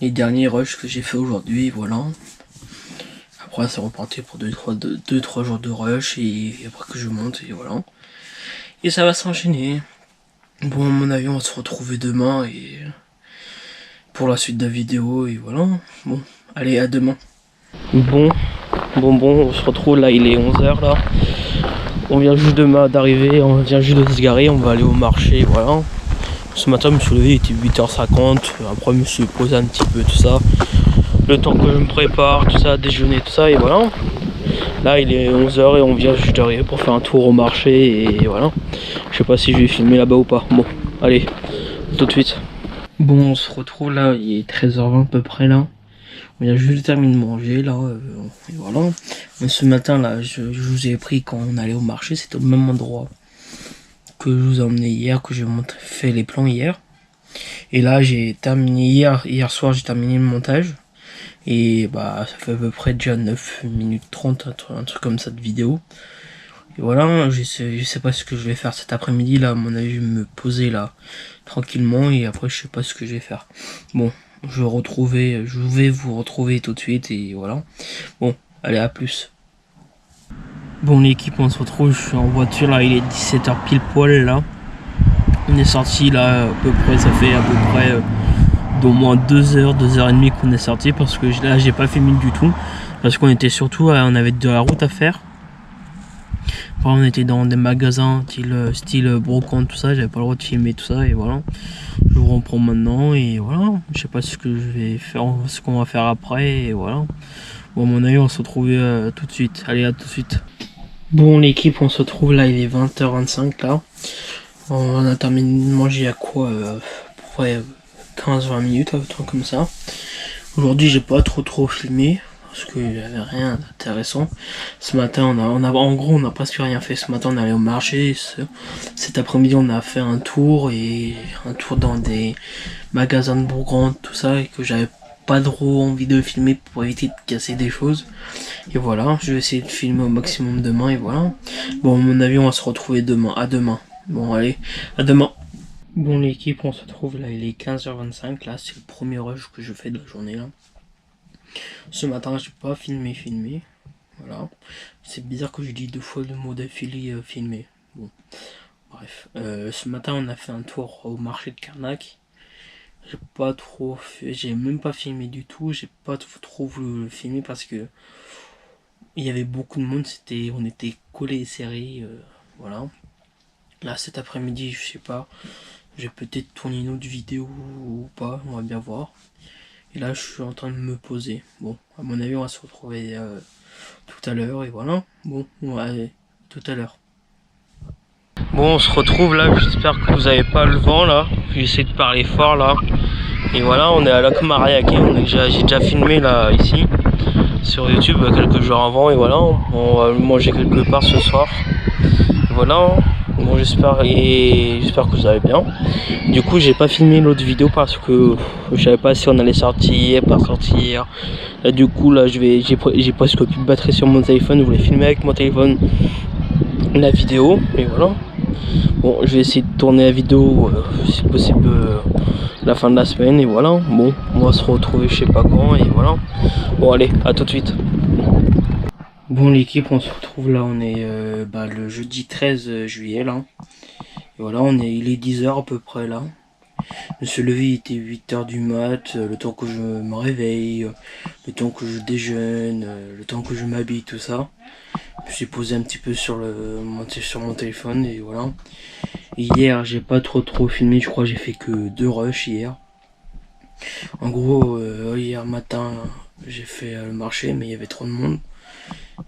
Speaker 1: Les derniers rushs que j'ai fait aujourd'hui, voilà. Après c'est reparti pour 2-3 jours de rush et après que je monte et voilà. Et ça va s'enchaîner. Bon à mon avis on va se retrouver demain et pour la suite de la vidéo et voilà. Bon, allez à demain. Bon, on se retrouve là, il est 11h là. On vient juste d'arriver, on vient juste de se garer, on va aller au marché, voilà. Ce matin je me suis levé, il était 8h50, après je me suis posé un petit peu tout ça. Le temps que je me prépare, tout ça, déjeuner, tout ça, et voilà. Là il est 11h et on vient juste d'arriver pour faire un tour au marché et voilà. Je sais pas si je vais filmer là-bas ou pas. Bon, allez, tout de suite. Bon, on se retrouve là, il est 13h20 à peu près là. On vient juste de terminer de manger là, et voilà. Mais ce matin là, je vous ai pris quand on allait au marché, c'était au même endroit que je vous ai emmené hier, que j'ai fait les plans hier. Et là j'ai terminé hier soir, j'ai terminé le montage. Et bah ça fait à peu près déjà 9 minutes 30, un truc comme ça de vidéo. Et voilà, je sais pas ce que je vais faire cet après-midi là, à mon avis je vais me poser là tranquillement et après je sais pas ce que je vais faire. Bon, je vais vous retrouver tout de suite et voilà. Bon, allez à plus. Bon l'équipe, on se retrouve, je suis en voiture là, il est 17h pile poil là. On est sorti là à peu près, ça fait à peu près d'au moins 2h, 2h30 qu'on est sorti parce que là j'ai pas filmé du tout. Parce qu'on était surtout, on avait de la route à faire. Enfin, on était dans des magasins style brocante, tout ça, j'avais pas le droit de filmer tout ça et voilà. Je vous reprends maintenant et voilà. Je sais pas ce que je vais faire, ce qu'on va faire après et voilà. Bon à mon avis on se retrouve tout de suite. Allez à tout de suite. Bon l'équipe, on se retrouve là, il est 20h25 là. On a terminé de manger à quoi à peu près 15-20 minutes, un truc comme ça. Aujourd'hui j'ai pas trop filmé parce qu'il n'y avait rien d'intéressant. Ce matin en gros on n'a presque rien fait. Ce matin on est allé au marché. Cet après-midi on a fait un tour dans des magasins de Bourgogne, tout ça, et que j'avais pas trop envie de filmer pour éviter de casser des choses. Et voilà, je vais essayer de filmer au maximum demain et voilà. Bon, à mon avis, on va se retrouver demain. À demain. Bon, allez, à demain. Bon, l'équipe, on se retrouve là, il est 15h25. Là, c'est le premier rush que je fais de la journée là. Ce matin, j'ai pas filmé. Voilà. C'est bizarre que je dis 2 fois le mot d'affilée filmer. Bon, bref. Ce matin, on a fait un tour au marché de Carnac. J'ai pas trop fait, j'ai même pas filmé du tout. J'ai pas trop voulu le filmer parce que il y avait beaucoup de monde. On était collés et serrés. Voilà. Là, cet après-midi, je sais pas. Je vais peut-être tourner une autre vidéo ou pas. On va bien voir. Et là, je suis en train de me poser. Bon, à mon avis, on va se retrouver tout à l'heure. Et voilà. Bon, ouais, tout à l'heure. Bon, on se retrouve là. J'espère que vous avez pas le vent là. J'essaie de parler fort là. Et voilà, on est à Lac Mariac. J'ai déjà filmé là, ici, sur YouTube, quelques jours avant. Et voilà, on va manger quelque part ce soir. Et voilà. Bon, j'espère que vous allez bien. Du coup, j'ai pas filmé l'autre vidéo parce que je savais pas si on allait sortir, pas sortir. Là, du coup, là, j'ai presque plus de batterie sur mon téléphone. Je voulais filmer avec mon téléphone la vidéo. Et voilà. Bon, je vais essayer de tourner la vidéo, si possible, la fin de la semaine. Et voilà. Bon, on va se retrouver je sais pas quand. Et voilà. Bon, allez, à tout de suite. Bon, l'équipe, on se retrouve là, on est le jeudi 13 juillet là. Et voilà, il est 10h à peu près là. Je me suis levé, il était 8h du mat, le temps que je me réveille, le temps que je déjeune, le temps que je m'habille, tout ça. Je me suis posé un petit peu sur mon téléphone et voilà. Hier, j'ai pas trop filmé, je crois que j'ai fait que 2 rushs hier. En gros, hier matin, j'ai fait le marché, mais il y avait trop de monde.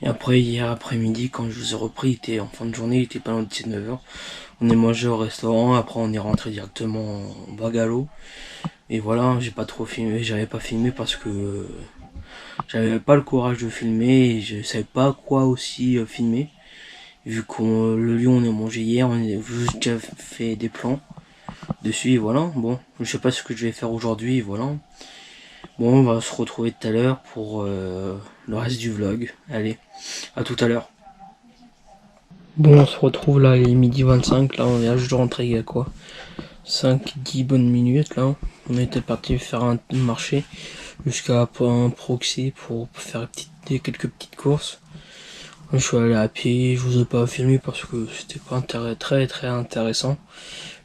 Speaker 1: Et après, hier après-midi, quand je vous ai repris, il était en fin de journée, il était pas loin de 19h. On est mangé au restaurant, après on est rentré directement en Bagalo. Et voilà, j'ai pas trop filmé, j'avais pas filmé parce que j'avais pas le courage de filmer et je savais pas quoi aussi filmer. Vu que le lieu on a mangé hier, on a juste déjà fait des plans dessus et voilà. Bon, je sais pas ce que je vais faire aujourd'hui, voilà. Bon, on va se retrouver tout à l'heure pour le reste du vlog. Allez, à tout à l'heure. Bon, on se retrouve là, il est midi 25, là on vient juste de rentrer il y a quoi 5-10 bonnes minutes là. On était parti faire un marché jusqu'à un proxy pour faire quelques petites courses. Je suis allé à pied, je vous ai pas filmé parce que c'était pas très intéressant.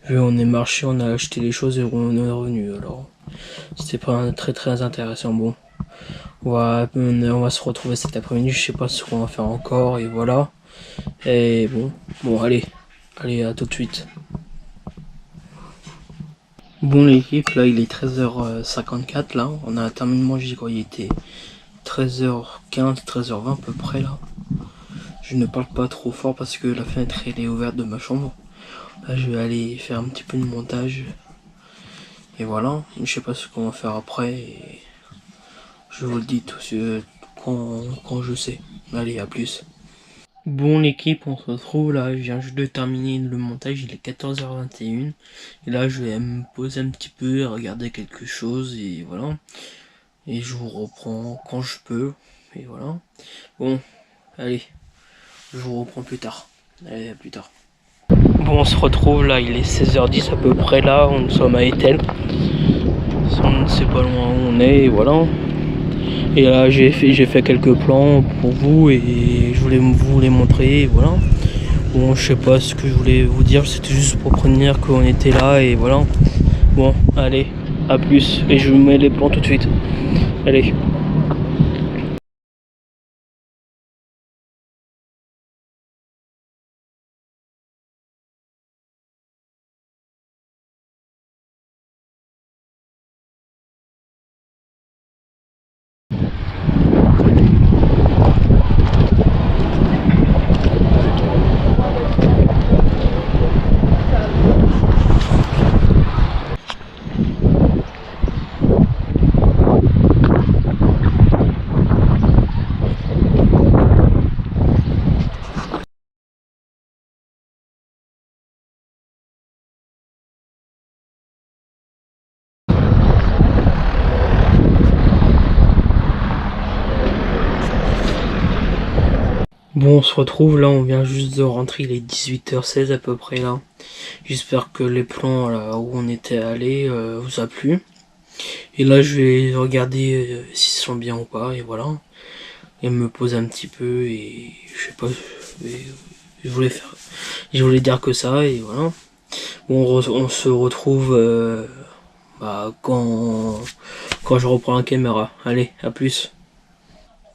Speaker 1: Vu on est marché, on a acheté les choses et on est revenu, alors c'était pas très intéressant. Bon, on va se retrouver cet après-midi, je sais pas ce qu'on va faire encore et voilà. Et bon allez, à tout de suite. Bon l'équipe, là il est 13h54 là, on a terminé de manger quoi, il était 13h15, 13h20 à peu près là. Je ne parle pas trop fort parce que la fenêtre elle est ouverte de ma chambre. Là je vais aller faire un petit peu de montage. Et voilà, je sais pas ce qu'on va faire après. Et je vous le dis tout quand je sais. Allez, à plus. Bon l'équipe, on se retrouve là, je viens juste de terminer le montage, il est 14h21. Et là je vais me poser un petit peu, regarder quelque chose et voilà. Et je vous reprends quand je peux. Et voilà. Bon, allez, je vous reprends plus tard. Allez, à plus tard. Bon, on se retrouve là, il est 16h10 à peu près là, nous sommes à Etel. On ne sait pas loin où on est, et voilà. Et là j'ai fait quelques plans pour vous et je voulais vous les montrer, et voilà. Bon, je sais pas ce que je voulais vous dire, c'était juste pour prévenir qu'on était là et voilà. Bon, allez, à plus, et je vous mets les plans tout de suite. Allez. Bon, on se retrouve là, on vient juste de rentrer, il est 18h16 à peu près là. J'espère que les plans là où on était allé vous a plu. Et là je vais regarder s'ils sont bien ou pas, et voilà. Et me poser un petit peu, et je sais pas, je voulais dire que ça, et voilà. Bon, on se retrouve quand je reprends la caméra. Allez, à plus.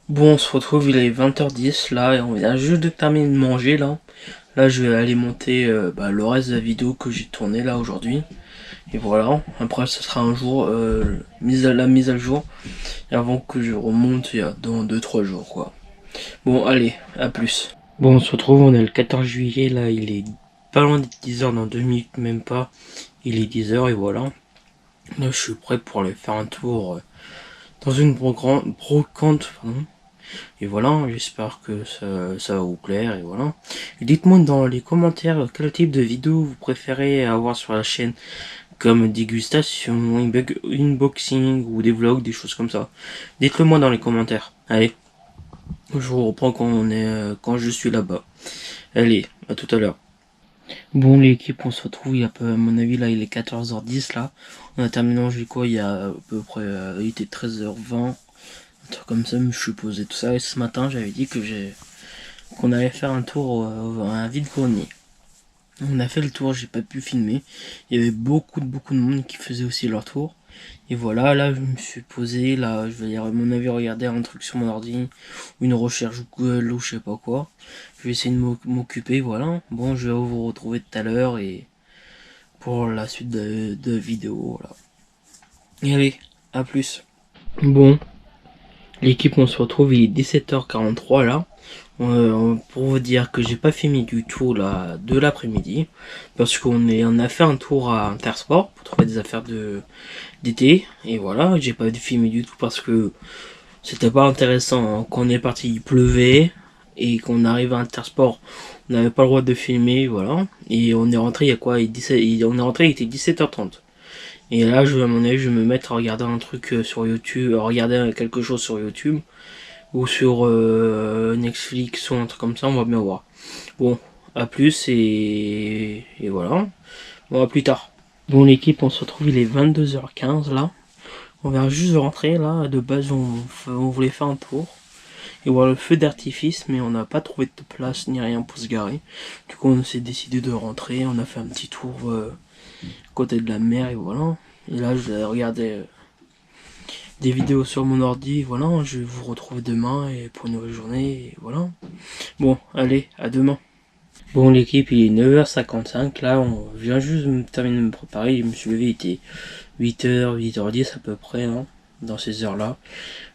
Speaker 1: Bon, on se retrouve, il est 20h10 là, et on vient juste de terminer de manger là. Là, je vais aller monter le reste de la vidéo que j'ai tourné là aujourd'hui. Et voilà, après ce sera un jour, la mise à jour, et avant que je remonte dans 2-3 jours quoi. Bon, allez, à plus. Bon, on se retrouve, on est le 14 juillet, là, il est pas loin des 10h, dans 2 minutes même pas. Il est 10h et voilà. Là, je suis prêt pour aller faire un tour dans une brocante, pardon. Et voilà, j'espère que ça va vous plaire, et voilà. Dites-moi dans les commentaires quel type de vidéo vous préférez avoir sur la chaîne, comme dégustation, unboxing ou des vlogs, des choses comme ça. Dites-le moi dans les commentaires. Allez, je vous reprends quand je suis là-bas. Allez, à tout à l'heure. Bon, l'équipe, on se retrouve, à mon avis là il est 14h10 là. On a terminé manger quoi, il y a à peu près, il était 13h20. Un truc comme ça, je me suis posé tout ça, et ce matin j'avais dit qu'on allait faire un tour à un vide-grenier. On a fait le tour, j'ai pas pu filmer. Il y avait beaucoup de monde qui faisait aussi leur tour. Et voilà, là je me suis posé, là je vais à mon avis regarder un truc sur mon ordi, ou une recherche Google ou je sais pas quoi. Je vais essayer de m'occuper, voilà. Bon, je vais vous retrouver tout à l'heure et pour la suite de vidéo, voilà. Et allez, à plus. Bon, l'équipe, on se retrouve, il est 17h43 là. Pour vous dire que j'ai pas filmé du tout là de l'après-midi, parce qu'on a fait un tour à Intersport pour trouver des affaires d'été, et voilà, j'ai pas filmé du tout parce que c'était pas intéressant, hein. Quand on est parti, il pleuvait, et qu'on arrive à Intersport, on n'avait pas le droit de filmer, voilà. Et on est rentré, il y a quoi, on est rentré, il était 17h30. Et là, à mon avis, je vais me mettre à regarder un truc sur YouTube, à regarder quelque chose sur YouTube, ou sur Netflix, ou un truc comme ça, on va bien voir. Bon, à plus, et voilà. Bon, à plus tard. Bon, l'équipe, on se retrouve, il est 22h15 là. On vient juste de rentrer là, de base on voulait faire un tour et voir le feu d'artifice, mais on n'a pas trouvé de place ni rien pour se garer. Du coup on s'est décidé de rentrer, on a fait un petit tour côté de la mer, et voilà. Et là je vais regarder des vidéos sur mon ordi, voilà. Je vais vous retrouver demain et pour une nouvelle journée, et voilà. Bon, allez, à demain. Bon, l'équipe, il est 9h55, là on vient juste de terminer de me préparer, je me suis levé, il était 8h, 8h10 à peu près, hein, dans ces heures là.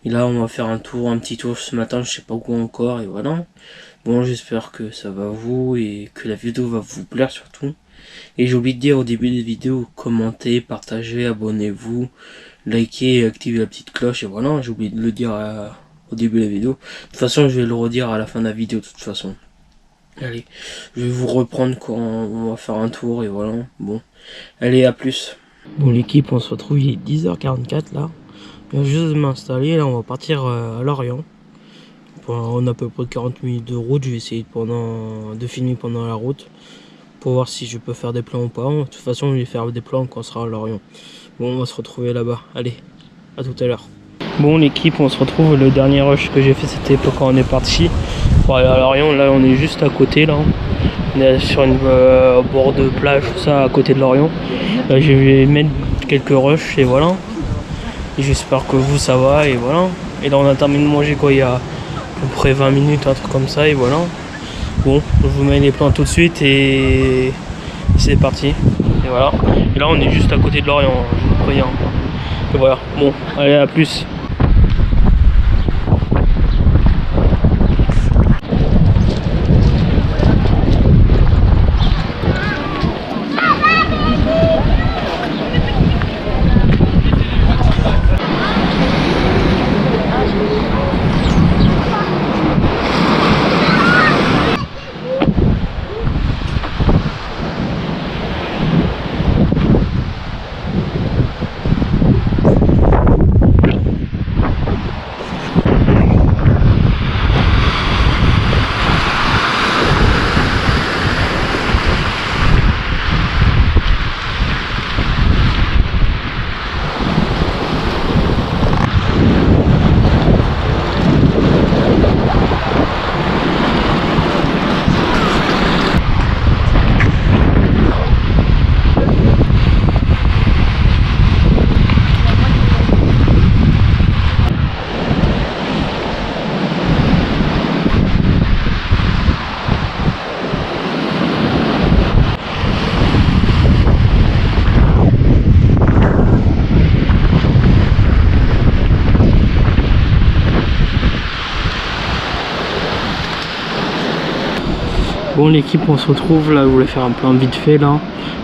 Speaker 1: Et là on va faire un petit tour ce matin, je sais pas où encore, et voilà. Bon, j'espère que ça va vous, et que la vidéo va vous plaire surtout. Et j'ai oublié de dire au début des vidéos, commentez, partagez, abonnez-vous, likez et activez la petite cloche, et voilà, j'ai oublié de le dire au début de la vidéo. De toute façon je vais le redire à la fin de la vidéo de toute façon. Allez, je vais vous reprendre quand on va faire un tour, et voilà. Bon, allez, à plus. Bon, l'équipe, on se retrouve, il est 10h44 là. Je viens juste de m'installer, là on va partir à Lorient. On a à peu près 40 minutes de route, je vais essayer de filmer pendant la route pour voir si je peux faire des plans ou pas. De toute façon, je vais faire des plans quand on sera à Lorient. Bon, on va se retrouver là-bas. Allez, à tout à l'heure. Bon, l'équipe, on se retrouve. Le dernier rush que j'ai fait, c'était quand on est parti pour aller à Lorient. Là, on est juste à côté, là. On est sur une bord de plage, tout ça, à côté de Lorient. Là, je vais mettre quelques rushs, et voilà. Et j'espère que vous, ça va, et voilà. Et là, on a terminé de manger, quoi, il y a à peu près 20 minutes, un truc comme ça, et voilà. Bon, je vous mets les plans tout de suite, et c'est parti. Et voilà. Et là, on est juste à côté de Lorient, je vous préviens. Et voilà. Bon, allez, à plus. Bon l'équipe, on se retrouve là, je voulais faire un plan vite fait là.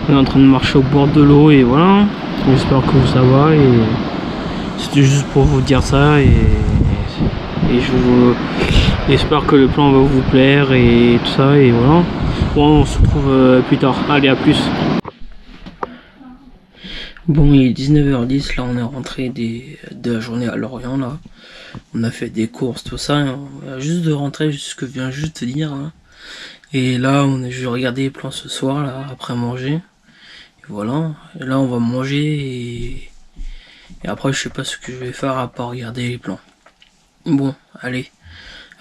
Speaker 1: On est en train de marcher au bord de l'eau et voilà. J'espère que ça va et c'était juste pour vous dire ça et j'espère que le plan va vous plaire et tout ça et voilà. Bon on se retrouve plus tard. Allez, à plus. Bon, il est 19h10, là on est rentré de la journée à Lorient là. On a fait des courses, tout ça, hein. On vient juste de rentrer, ce que je viens juste de dire là. Et là je vais regarder les plans ce soir là, après manger. Et voilà, et là on va manger et après je sais pas ce que je vais faire à part regarder les plans. Bon, allez,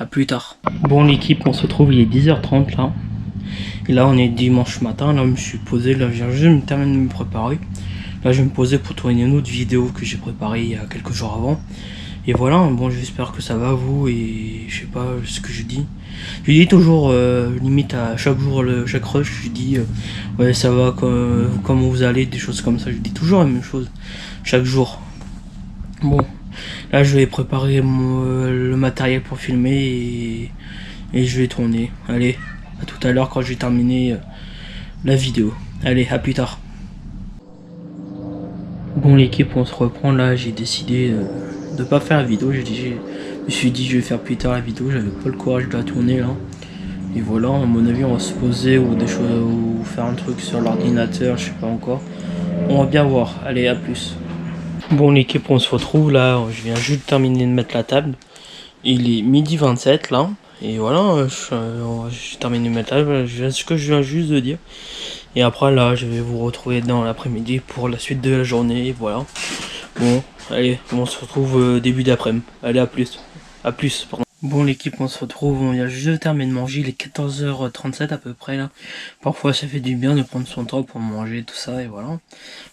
Speaker 1: à plus tard. Bon l'équipe, on se retrouve, il est 10h30 là. Et là on est dimanche matin, là je me suis posé, là je viens juste me terminer de me préparer. Là je vais me poser pour tourner une autre vidéo que j'ai préparée il y a quelques jours avant. Et voilà, bon j'espère que ça va vous et je sais pas ce que je dis. Je dis toujours, limite à chaque jour, chaque rush, je dis ouais ça va, comment vous allez, des choses comme ça. Je dis toujours la même chose, chaque jour. Bon, là je vais préparer le matériel pour filmer et je vais tourner. Allez, à tout à l'heure quand j'ai terminé la vidéo. Allez, à plus tard. Bon l'équipe, on se reprend là, j'ai décidé de pas faire la vidéo, je me suis dit je vais faire plus tard la vidéo, j'avais pas le courage de la tourner là. Et voilà, à mon avis on va se poser ou des choses ou faire un truc sur l'ordinateur, je sais pas encore. On va bien voir, allez, à plus. Bon l'équipe, on se retrouve là, je viens juste de terminer de mettre la table. Il est 12h27 là, et voilà, j'ai terminé de mettre la table, ce que je viens juste de dire. Et après là je vais vous retrouver dans l'après-midi pour la suite de la journée, voilà. Bon, allez, on se retrouve début d'après-midi. Allez, à plus. À plus, pardon. Bon l'équipe, on se retrouve, on vient juste de terminer de manger, il est 14h37 à peu près là. Parfois ça fait du bien de prendre son temps pour manger tout ça et voilà.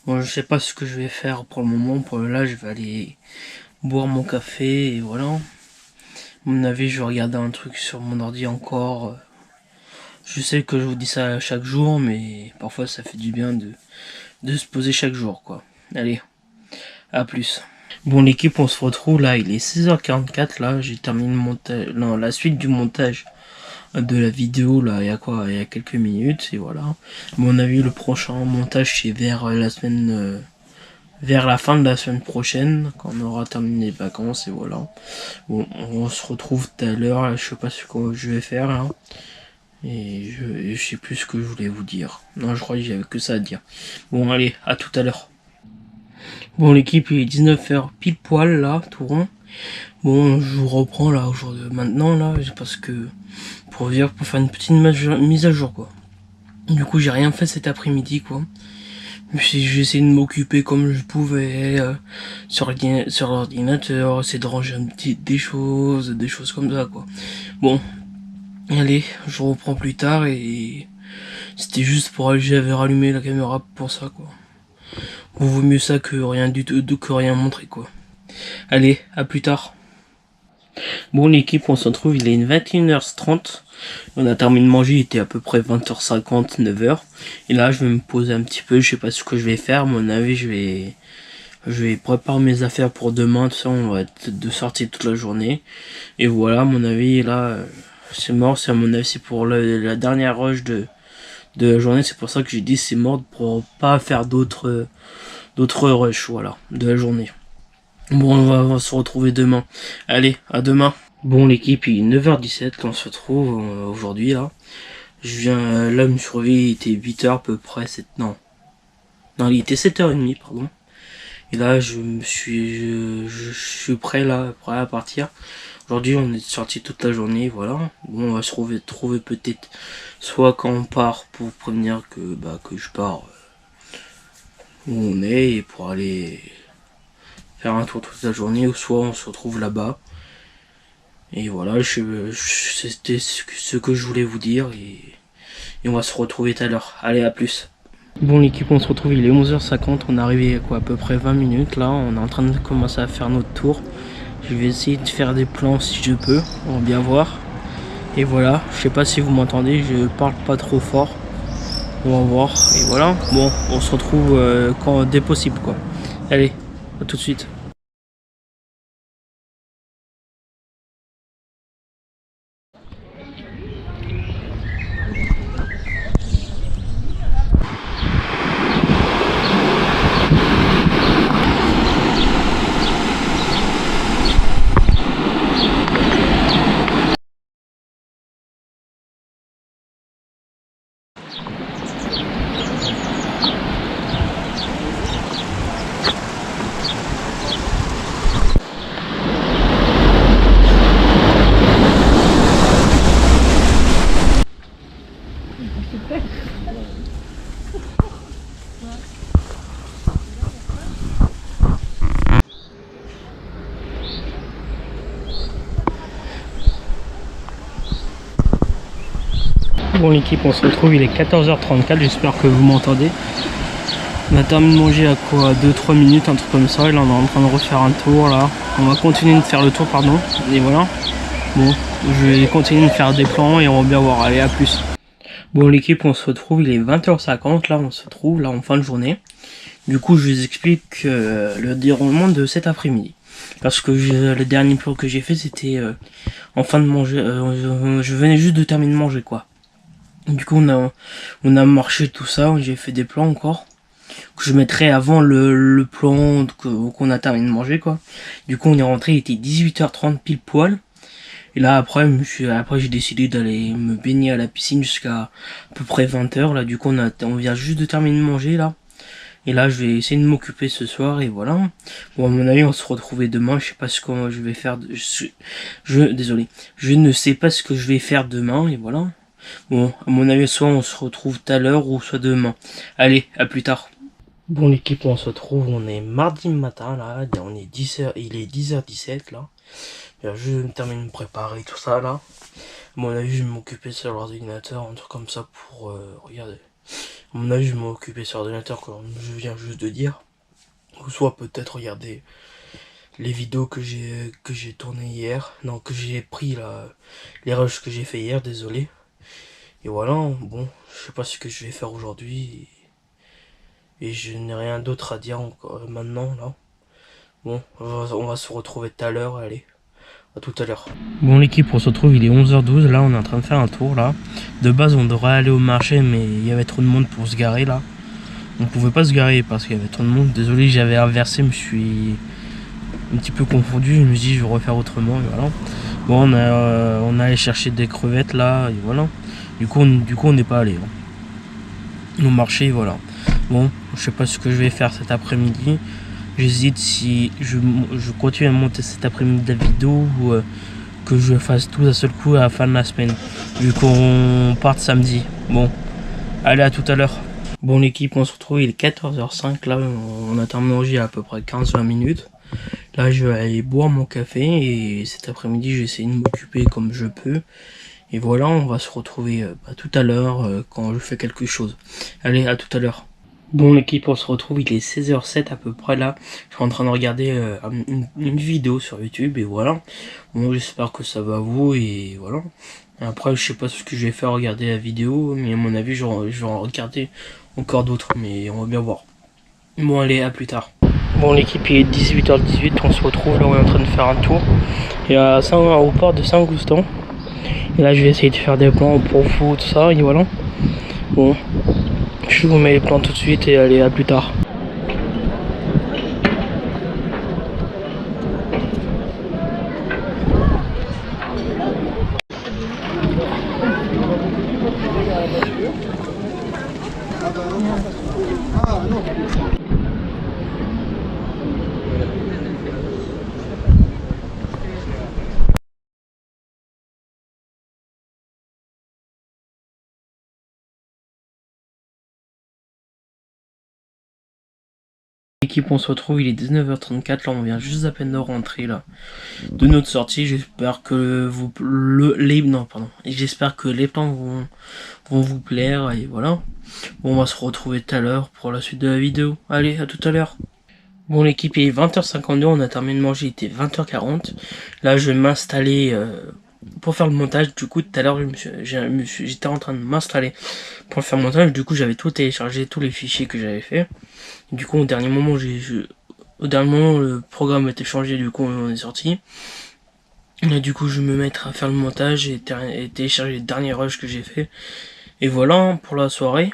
Speaker 1: Bon je sais pas ce que je vais faire pour le moment, pour là je vais aller boire mon café et voilà. À mon avis je vais regarder un truc sur mon ordi encore. Je sais que je vous dis ça chaque jour, mais parfois ça fait du bien de se poser chaque jour quoi. Allez, à plus. Bon l'équipe, on se retrouve là, il est 16h44 là, j'ai terminé le montage, non, la suite du montage de la vidéo là, il y a quelques minutes et voilà. À mon avis le prochain montage c'est vers la semaine, vers la fin de la semaine prochaine, quand on aura terminé les vacances et voilà. Bon, on se retrouve tout à l'heure, je sais pas ce que je vais faire là. Et je sais plus ce que je voulais vous dire. Non, je crois que j'avais que ça à dire. Bon, allez, à tout à l'heure. Bon, l'équipe, il est 19h pile poil, là, tout rond. Bon, je vous reprends, là, aujourd'hui, maintenant, là, parce que, pour faire une petite mise à jour, quoi. Du coup, j'ai rien fait cet après-midi, quoi. J'ai essayé de m'occuper comme je pouvais, sur l'ordinateur, essayer de ranger des choses comme ça, quoi. Bon. Allez, je reprends plus tard et c'était juste pour j'avais rallumé la caméra pour ça quoi. Bon, vaut mieux ça que rien du tout, que rien montrer quoi. Allez, à plus tard. Bon l'équipe, on se retrouve, il est 21h30. On a terminé de manger, il était à peu près 20h50, 9h. Et là je vais me poser un petit peu, je sais pas ce que je vais faire, à mon avis je vais préparer mes affaires pour demain, tout ça, on va être de sortie toute la journée. Et voilà, à mon avis là c'est mort, c'est à mon avis c'est pour la dernière rush de la journée, c'est pour ça que j'ai dit c'est mort pour pas faire d'autres rushs, voilà, de la journée. Bon, on va se retrouver demain. Allez, à demain. Bon l'équipe, il est 9h17 qu'on se retrouve aujourd'hui là. Je viens, là me surveiller, il était 8h à peu près, non, il était 7h30 pardon. Et là je suis prêt là, prêt à partir. Aujourd'hui on est sorti toute la journée, voilà. Bon, on va se trouver peut-être soit quand on part pour prévenir que je pars où on est et pour aller faire un tour toute la journée, ou soit on se retrouve là-bas. Et voilà, c'était ce que je voulais vous dire et on va se retrouver tout à l'heure. Allez, à plus. Bon l'équipe, on se retrouve, il est 11h50, on est arrivé à peu près 20 minutes là, on est en train de commencer à faire notre tour. Je vais essayer de faire des plans si je peux, on va bien voir. Et voilà, je sais pas si vous m'entendez, je parle pas trop fort. On va voir, et voilà. Bon, on se retrouve dès possible quoi. Allez, à tout de suite. Bon l'équipe, on se retrouve, il est 14h34, j'espère que vous m'entendez. On a terminé de manger à quoi, 2-3 minutes, un truc comme ça, et là on est en train de refaire un tour là. On va continuer de faire le tour, pardon, et voilà. Bon, je vais continuer de faire des plans et on va bien voir, allez à plus. Bon l'équipe, on se retrouve, il est 20h50, là on se trouve là en fin de journée. Du coup je vous explique le déroulement de cet après-midi. Parce que le dernier plan que j'ai fait c'était en fin de manger, je venais juste de terminer de manger quoi. Du coup on a marché tout ça, j'ai fait des plans encore que je mettrai avant le plan qu'on a terminé de manger quoi. Du coup on est rentré, il était 18h30 pile poil. Et là après j'ai décidé d'aller me baigner à la piscine jusqu'à peu près 20h là. Du coup on vient juste de terminer de manger là. Et là je vais essayer de m'occuper ce soir et voilà. Bon à mon avis on se retrouvait demain, je sais pas ce que je vais faire, désolé, je ne sais pas ce que je vais faire demain et voilà. Bon, à mon avis, soit on se retrouve tout à l'heure ou soit demain. Allez, à plus tard. Bon l'équipe, on se retrouve, on est mardi matin là, on est 10h, il est 10h17 là. Je termine de me préparer tout ça là. À mon avis, je vais m'occuper sur l'ordinateur, un truc comme ça pour regarder. À mon avis, je vais m'occuper sur l'ordinateur comme je viens juste de dire. Ou soit peut-être regarder les vidéos que j'ai tournées hier. Non, que j'ai pris là, les rushs que j'ai fait hier, désolé. Et voilà, bon, je sais pas ce que je vais faire aujourd'hui. Et je n'ai rien d'autre à dire encore maintenant, là. Bon, on va se retrouver tout à l'heure, allez. À tout à l'heure. Bon l'équipe, on se retrouve, il est 11h12, là on est en train de faire un tour, là. De base, on devrait aller au marché, mais il y avait trop de monde pour se garer, là. On pouvait pas se garer parce qu'il y avait trop de monde. Désolé, j'avais inversé, je me suis un petit peu confondu. Je me suis dit, je vais refaire autrement, et voilà. Bon, on a allé chercher des crevettes, là, et voilà. Du coup, on n'est pas allé. Au marché, voilà. Bon, je sais pas ce que je vais faire cet après-midi. J'hésite si je continue à monter cet après-midi de la vidéo ou que je fasse tout d'un seul coup à la fin de la semaine. Vu qu'on parte samedi. Bon, allez à tout à l'heure. Bon l'équipe, on se retrouve, il est 14h05. Là, on a terminé de manger à peu près 15-20 minutes. Là, je vais aller boire mon café et cet après-midi, j'essaie de m'occuper comme je peux. Et voilà, on va se retrouver tout à l'heure quand je fais quelque chose. Allez, à tout à l'heure. Bon l'équipe, on se retrouve, il est 16h07 à peu près là. Je suis en train de regarder une vidéo sur YouTube et voilà. Bon, j'espère que ça va à vous et voilà. Après, je sais pas ce que je vais faire regarder la vidéo, mais à mon avis, je vais en regarder encore d'autres, mais on va bien voir. Bon, allez, à plus tard. Bon l'équipe, il est 18h18, on se retrouve là, on est en train de faire un tour. Et au port de Saint-Goustan. Et là je vais essayer de faire des plans pour vous, tout ça, et voilà. Bon, je vous mets les plans tout de suite et allez, à plus tard. L'équipe, on se retrouve, il est 19h34, là on vient juste à peine de rentrer là de notre sortie. J'espère que j'espère que les plans vont vous plaire et voilà. Bon, on va se retrouver tout à l'heure pour la suite de la vidéo. Allez, à tout à l'heure. Bon l'équipe, il est 20h52, on a terminé de manger, il était 20h40. Là je vais m'installer pour faire le montage. Du coup tout à l'heure j'étais en train de m'installer pour faire le montage. Du coup j'avais tout téléchargé, tous les fichiers que j'avais fait. Du coup au dernier moment le programme a été changé, du coup on est sorti. Là du coup je vais me mettre à faire le montage et télécharger les derniers rushs que j'ai fait. Et voilà pour la soirée.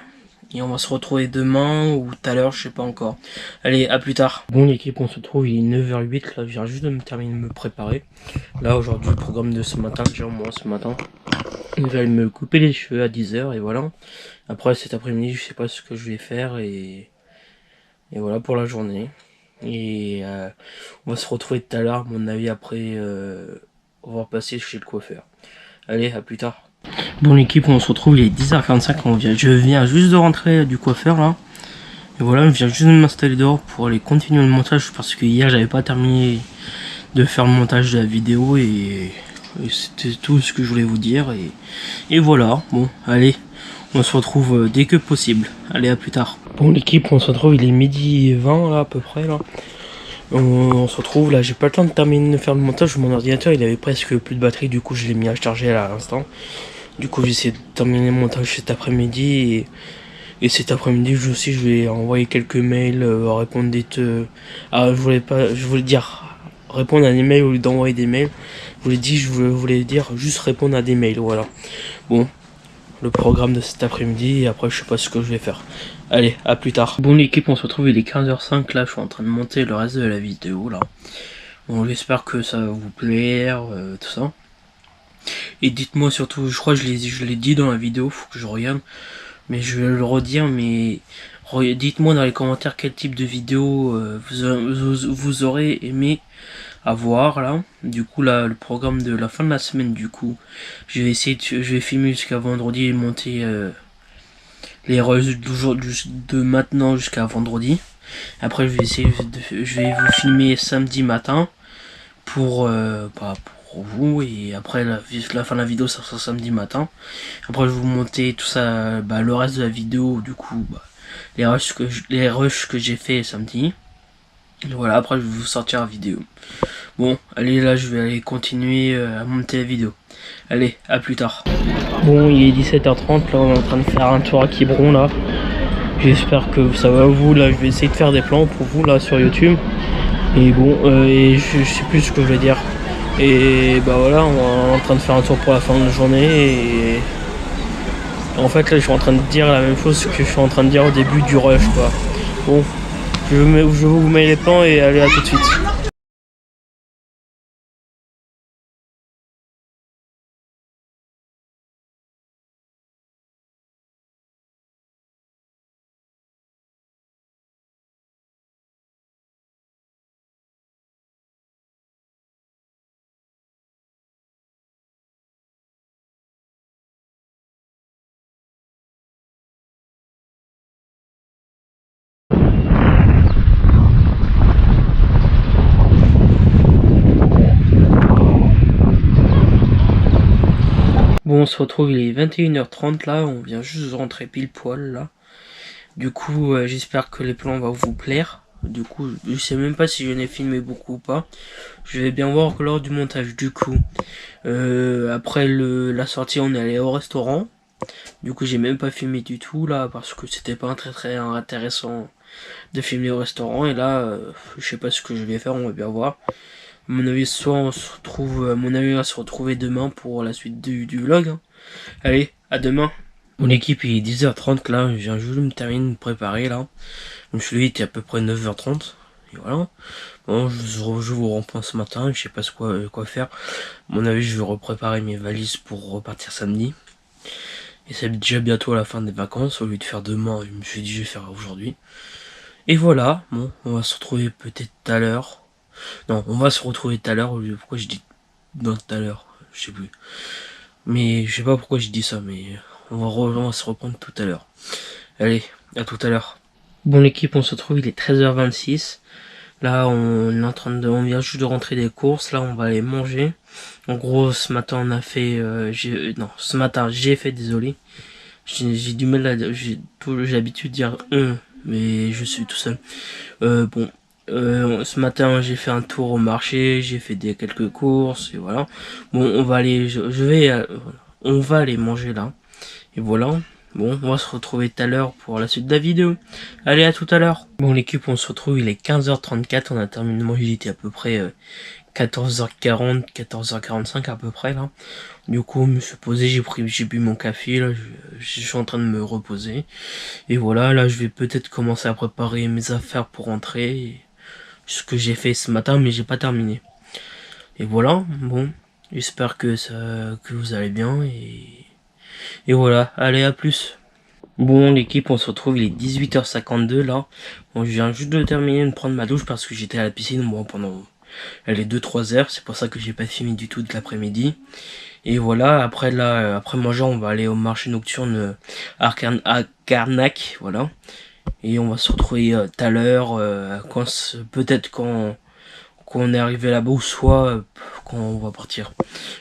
Speaker 1: Et on va se retrouver demain ou tout à l'heure, je sais pas encore. Allez, à plus tard. Bon l'équipe, on se retrouve, il est 9h08, là je viens juste de me terminer de me préparer. Là aujourd'hui, le programme de ce matin, déjà moi ce matin. Je vais aller me couper les cheveux à 10h et voilà. Après cet après-midi, je sais pas ce que je vais faire et voilà pour la journée. Et on va se retrouver tout à l'heure, à mon avis, après on va passer chez le coiffeur. Allez, à plus tard. Bon l'équipe, on se retrouve, il est 10h45, je viens juste de rentrer du coiffeur là. Et voilà, je viens juste de m'installer dehors pour aller continuer le montage parce que hier j'avais pas terminé de faire le montage de la vidéo et c'était tout ce que je voulais vous dire et voilà, bon allez, on se retrouve dès que possible. Allez, à plus tard. Bon l'équipe, on se retrouve, il est 12h20 là à peu près là. On se retrouve là, j'ai pas le temps de terminer de faire le montage, mon ordinateur il avait presque plus de batterie, du coup je l'ai mis à charger à l'instant. Du coup j'ai essayé de terminer le montage cet après-midi et cet après-midi aussi je vais envoyer quelques mails, répondre je voulais dire répondre à des mails au lieu d'envoyer des mails. Je voulais dire juste répondre à des mails, voilà. Bon, le programme de cet après-midi et après je sais pas ce que je vais faire. Allez, à plus tard. Bon l'équipe, on se retrouve, il est 15h05 là, je suis en train de monter le reste de la vidéo là. Bon, j'espère que ça va vous plaire, tout ça. Et dites-moi surtout, je crois que je l'ai dit dans la vidéo, faut que je regarde. Mais je vais le redire, mais dites-moi dans les commentaires quel type de vidéo vous aurez aimé avoir là. Du coup là, le programme de la fin de la semaine, du coup, je vais filmer jusqu'à vendredi et monter les rushs de maintenant jusqu'à vendredi. Après je vais vous filmer samedi matin pour vous, et après la fin de la vidéo ça sera samedi matin. Après je vais vous monter tout ça, le reste de la vidéo, du coup les rushs que j'ai fait samedi. Et voilà, après je vais vous sortir la vidéo. Bon allez, là je vais aller continuer à monter la vidéo. Allez, à plus tard. Bon, il est 17h30, là on est en train de faire un tour à Quiberon là. J'espère que ça va vous, là je vais essayer de faire des plans pour vous là sur YouTube. Et bon, et je sais plus ce que je vais dire. Et bah voilà, on est en train de faire un tour pour la fin de la journée et en fait là je suis en train de dire la même chose que je suis en train de dire au début du rush quoi. Bon, je vous mets les plans et allez, à tout de suite. Bon, on se retrouve, il est 21h30 là, on vient juste de rentrer pile poil là. Du coup, j'espère que les plans vont vous plaire. Du coup, je sais même pas si je n'ai filmé beaucoup ou pas. Je vais bien voir lors du montage. Du coup, après la sortie, on est allé au restaurant. Du coup, j'ai même pas filmé du tout là parce que c'était pas très intéressant de filmer au restaurant. Et là, je sais pas ce que je vais faire, on va bien voir. À mon avis, soit on se retrouve, on va se retrouver demain pour la suite du vlog. Hein. Allez, à demain. Mon équipe, il est 10h30 là, je viens juste de me terminer de me préparer là. Comme je l'ai dit, il était à peu près 9h30. Et voilà. Bon, je vous reprends ce matin, je sais pas quoi faire. À mon avis, je vais repréparer mes valises pour repartir samedi. Et c'est déjà bientôt la fin des vacances, au lieu de faire demain, je me suis dit je vais faire aujourd'hui. Et voilà, bon, on va se retrouver peut-être tout à l'heure. Non, on va se retrouver tout à l'heure. Pourquoi je dis tout à l'heure, je sais plus. Mais je sais pas pourquoi je dis ça, mais on va se reprendre tout à l'heure. Allez, à tout à l'heure. Bon l'équipe, on se retrouve, il est 13h26. Là, on vient juste de rentrer des courses. Là, on va aller manger. En gros, ce matin, on a fait, ce matin, j'ai fait, désolé. J'ai du mal à, j'ai l'habitude de dire mais je suis tout seul. Bon. Ce matin j'ai fait un tour au marché, j'ai fait quelques courses et voilà. Bon, on va aller, on va aller manger là. Et voilà. Bon, on va se retrouver tout à l'heure pour la suite de la vidéo. Allez, à tout à l'heure. Bon l'équipe, on se retrouve, il est 15h34, on a terminé de manger, il était à peu près 14h40, 14h45 à peu près là. Du coup, je me suis posé, j'ai bu mon café, là, je suis en train de me reposer. Et voilà, là, je vais peut-être commencer à préparer mes affaires pour rentrer. Ce que j'ai fait ce matin, mais j'ai pas terminé. Et voilà, bon, j'espère que vous allez bien et voilà, allez, à plus. Bon, l'équipe, on se retrouve, il est 18h52 là. Bon, je viens juste de terminer de prendre ma douche parce que j'étais à la piscine bon, pendant elle est 2-3 heures, c'est pour ça que j'ai pas filmé du tout de l'après-midi. Et voilà, après là, après manger, on va aller au marché nocturne à Carnac, voilà. Et on va se retrouver tout à l'heure, peut-être quand on est arrivé là-bas ou soit quand on va partir.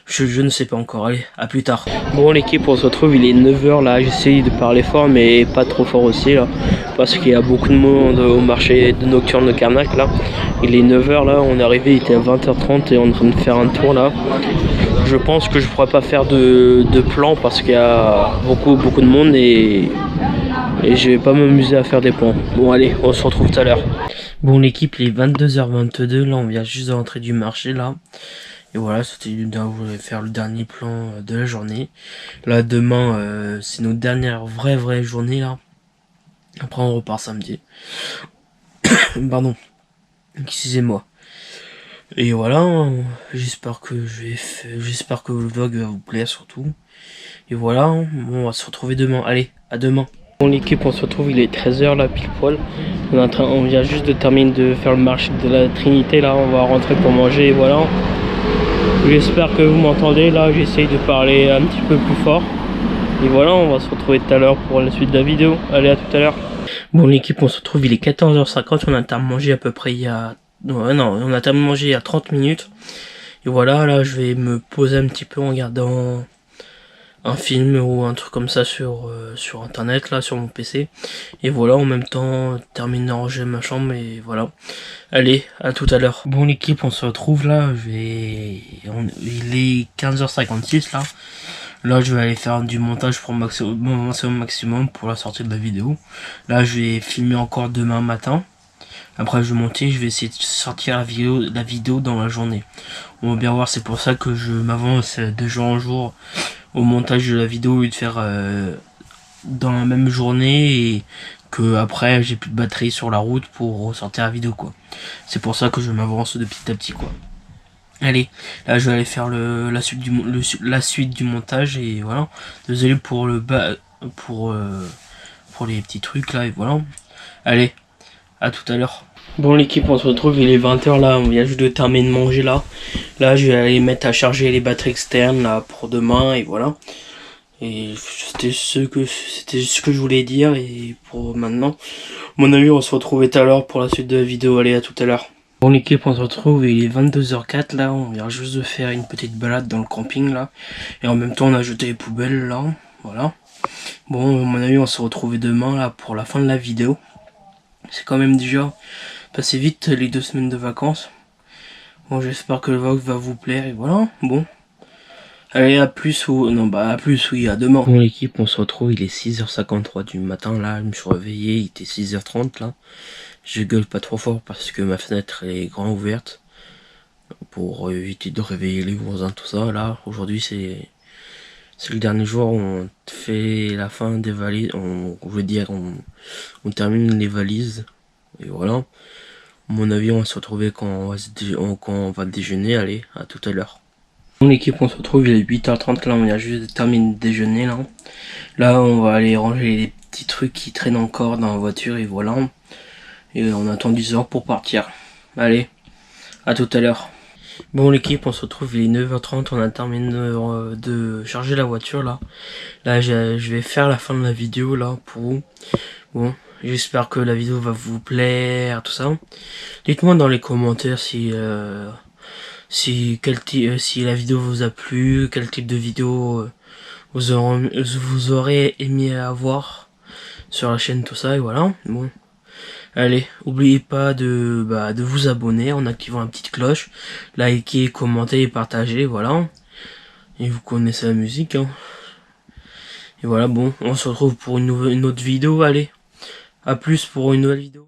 Speaker 1: Je ne sais pas encore, allez, à plus tard. Bon l'équipe, on se retrouve, il est 9h là, j'essaye de parler fort mais pas trop fort aussi là. Parce qu'il y a beaucoup de monde au marché de nocturne de Carnac là. Il est 9h là, on est arrivé, il était à 20h30 et on est en train de faire un tour là. Je pense que je pourrais pas faire de plan parce qu'il y a beaucoup de monde et je vais pas m'amuser à faire des plans. Bon allez, on se retrouve tout à l'heure. Bon l'équipe, il est 22h22, là on vient juste de rentrer du marché là. Et voilà, c'était faire le dernier plan de la journée. Là demain, c'est notre dernière vraie journée là. Après on repart samedi. Pardon, excusez-moi. Et voilà, j'espère que le vlog va vous plaire surtout. Et voilà, on va se retrouver demain. Allez, à demain. Bon l'équipe, on se retrouve, il est 13h là pile poil. On vient juste de terminer de faire le marché de la Trinité là, on va rentrer pour manger et voilà. J'espère que vous m'entendez là, j'essaye de parler un petit peu plus fort. Et voilà, on va se retrouver tout à l'heure pour la suite de la vidéo. Allez, à tout à l'heure. Bon l'équipe, on se retrouve, il est 14h50, on a terminé de manger à peu près il y a... Non, on a terminé de manger il y a 30 minutes. Et voilà, là je vais me poser un petit peu en regardant un film ou un truc comme ça sur internet là, sur mon PC. Et voilà, en même temps terminer de ranger ma chambre et voilà. Allez, à tout à l'heure. Bon l'équipe, on se retrouve là, il est 15h56 là. Là je vais aller faire du montage pour maximum pour la sortie de la vidéo. Là je vais filmer encore demain matin. Après je vais monter, je vais essayer de sortir la vidéo dans la journée. On va bien voir, c'est pour ça que je m'avance de jour en jour au montage de la vidéo et de faire dans la même journée et que après j'ai plus de batterie sur la route pour ressortir la vidéo quoi. C'est pour ça que je m'avance de petit à petit quoi. Allez, là je vais aller faire la suite du montage et voilà. Désolé pour pour les petits trucs là et voilà. Allez, à tout à l'heure. Bon l'équipe, on se retrouve, il est 20h là, on vient juste de terminer de manger là. Là je vais aller mettre à charger les batteries externes là pour demain et voilà. Et c'était ce que je voulais dire et pour maintenant. Mon avis, on se retrouve tout à l'heure pour la suite de la vidéo, allez à tout à l'heure. Bon l'équipe, on se retrouve, il est 22h04 là, on vient juste de faire une petite balade dans le camping là. Et en même temps on a jeté les poubelles là, voilà. Bon, à mon avis, on se retrouve demain là pour la fin de la vidéo. C'est quand même déjà passé vite les 2 semaines de vacances. Bon, j'espère que le vlog va vous plaire et voilà, bon. Allez, à plus ou... Non, bah à plus, oui, à demain. Bon l'équipe, on se retrouve, il est 6h53 du matin là, je me suis réveillé, il était 6h30 là. Je gueule pas trop fort parce que ma fenêtre est grand ouverte. Pour éviter de réveiller les voisins, tout ça. Là, aujourd'hui c'est le dernier jour où on fait la fin des valises. On termine les valises. Et voilà. À mon avis, on va se retrouver quand on va déjeuner. Allez, à tout à l'heure. Mon équipe, on se retrouve, il est 8h30 là, on vient juste de terminer de déjeuner là. Là, on va aller ranger les petits trucs qui traînent encore dans la voiture et voilà. Et on attend 10 heures pour partir. Allez, à tout à l'heure. Bon l'équipe, on se retrouve, il est 9h30, on a terminé de charger la voiture là. Là, je vais faire la fin de la vidéo là pour vous. Bon, j'espère que la vidéo va vous plaire, tout ça. Dites-moi dans les commentaires si la vidéo vous a plu, quel type de vidéo vous aurez aimé avoir sur la chaîne, tout ça, et voilà. Bon, allez, n'oubliez pas de vous abonner en activant la petite cloche, liker, commenter et partager, voilà. Et vous connaissez la musique, hein. Et voilà, bon, on se retrouve pour une autre vidéo, allez, à plus pour une nouvelle vidéo.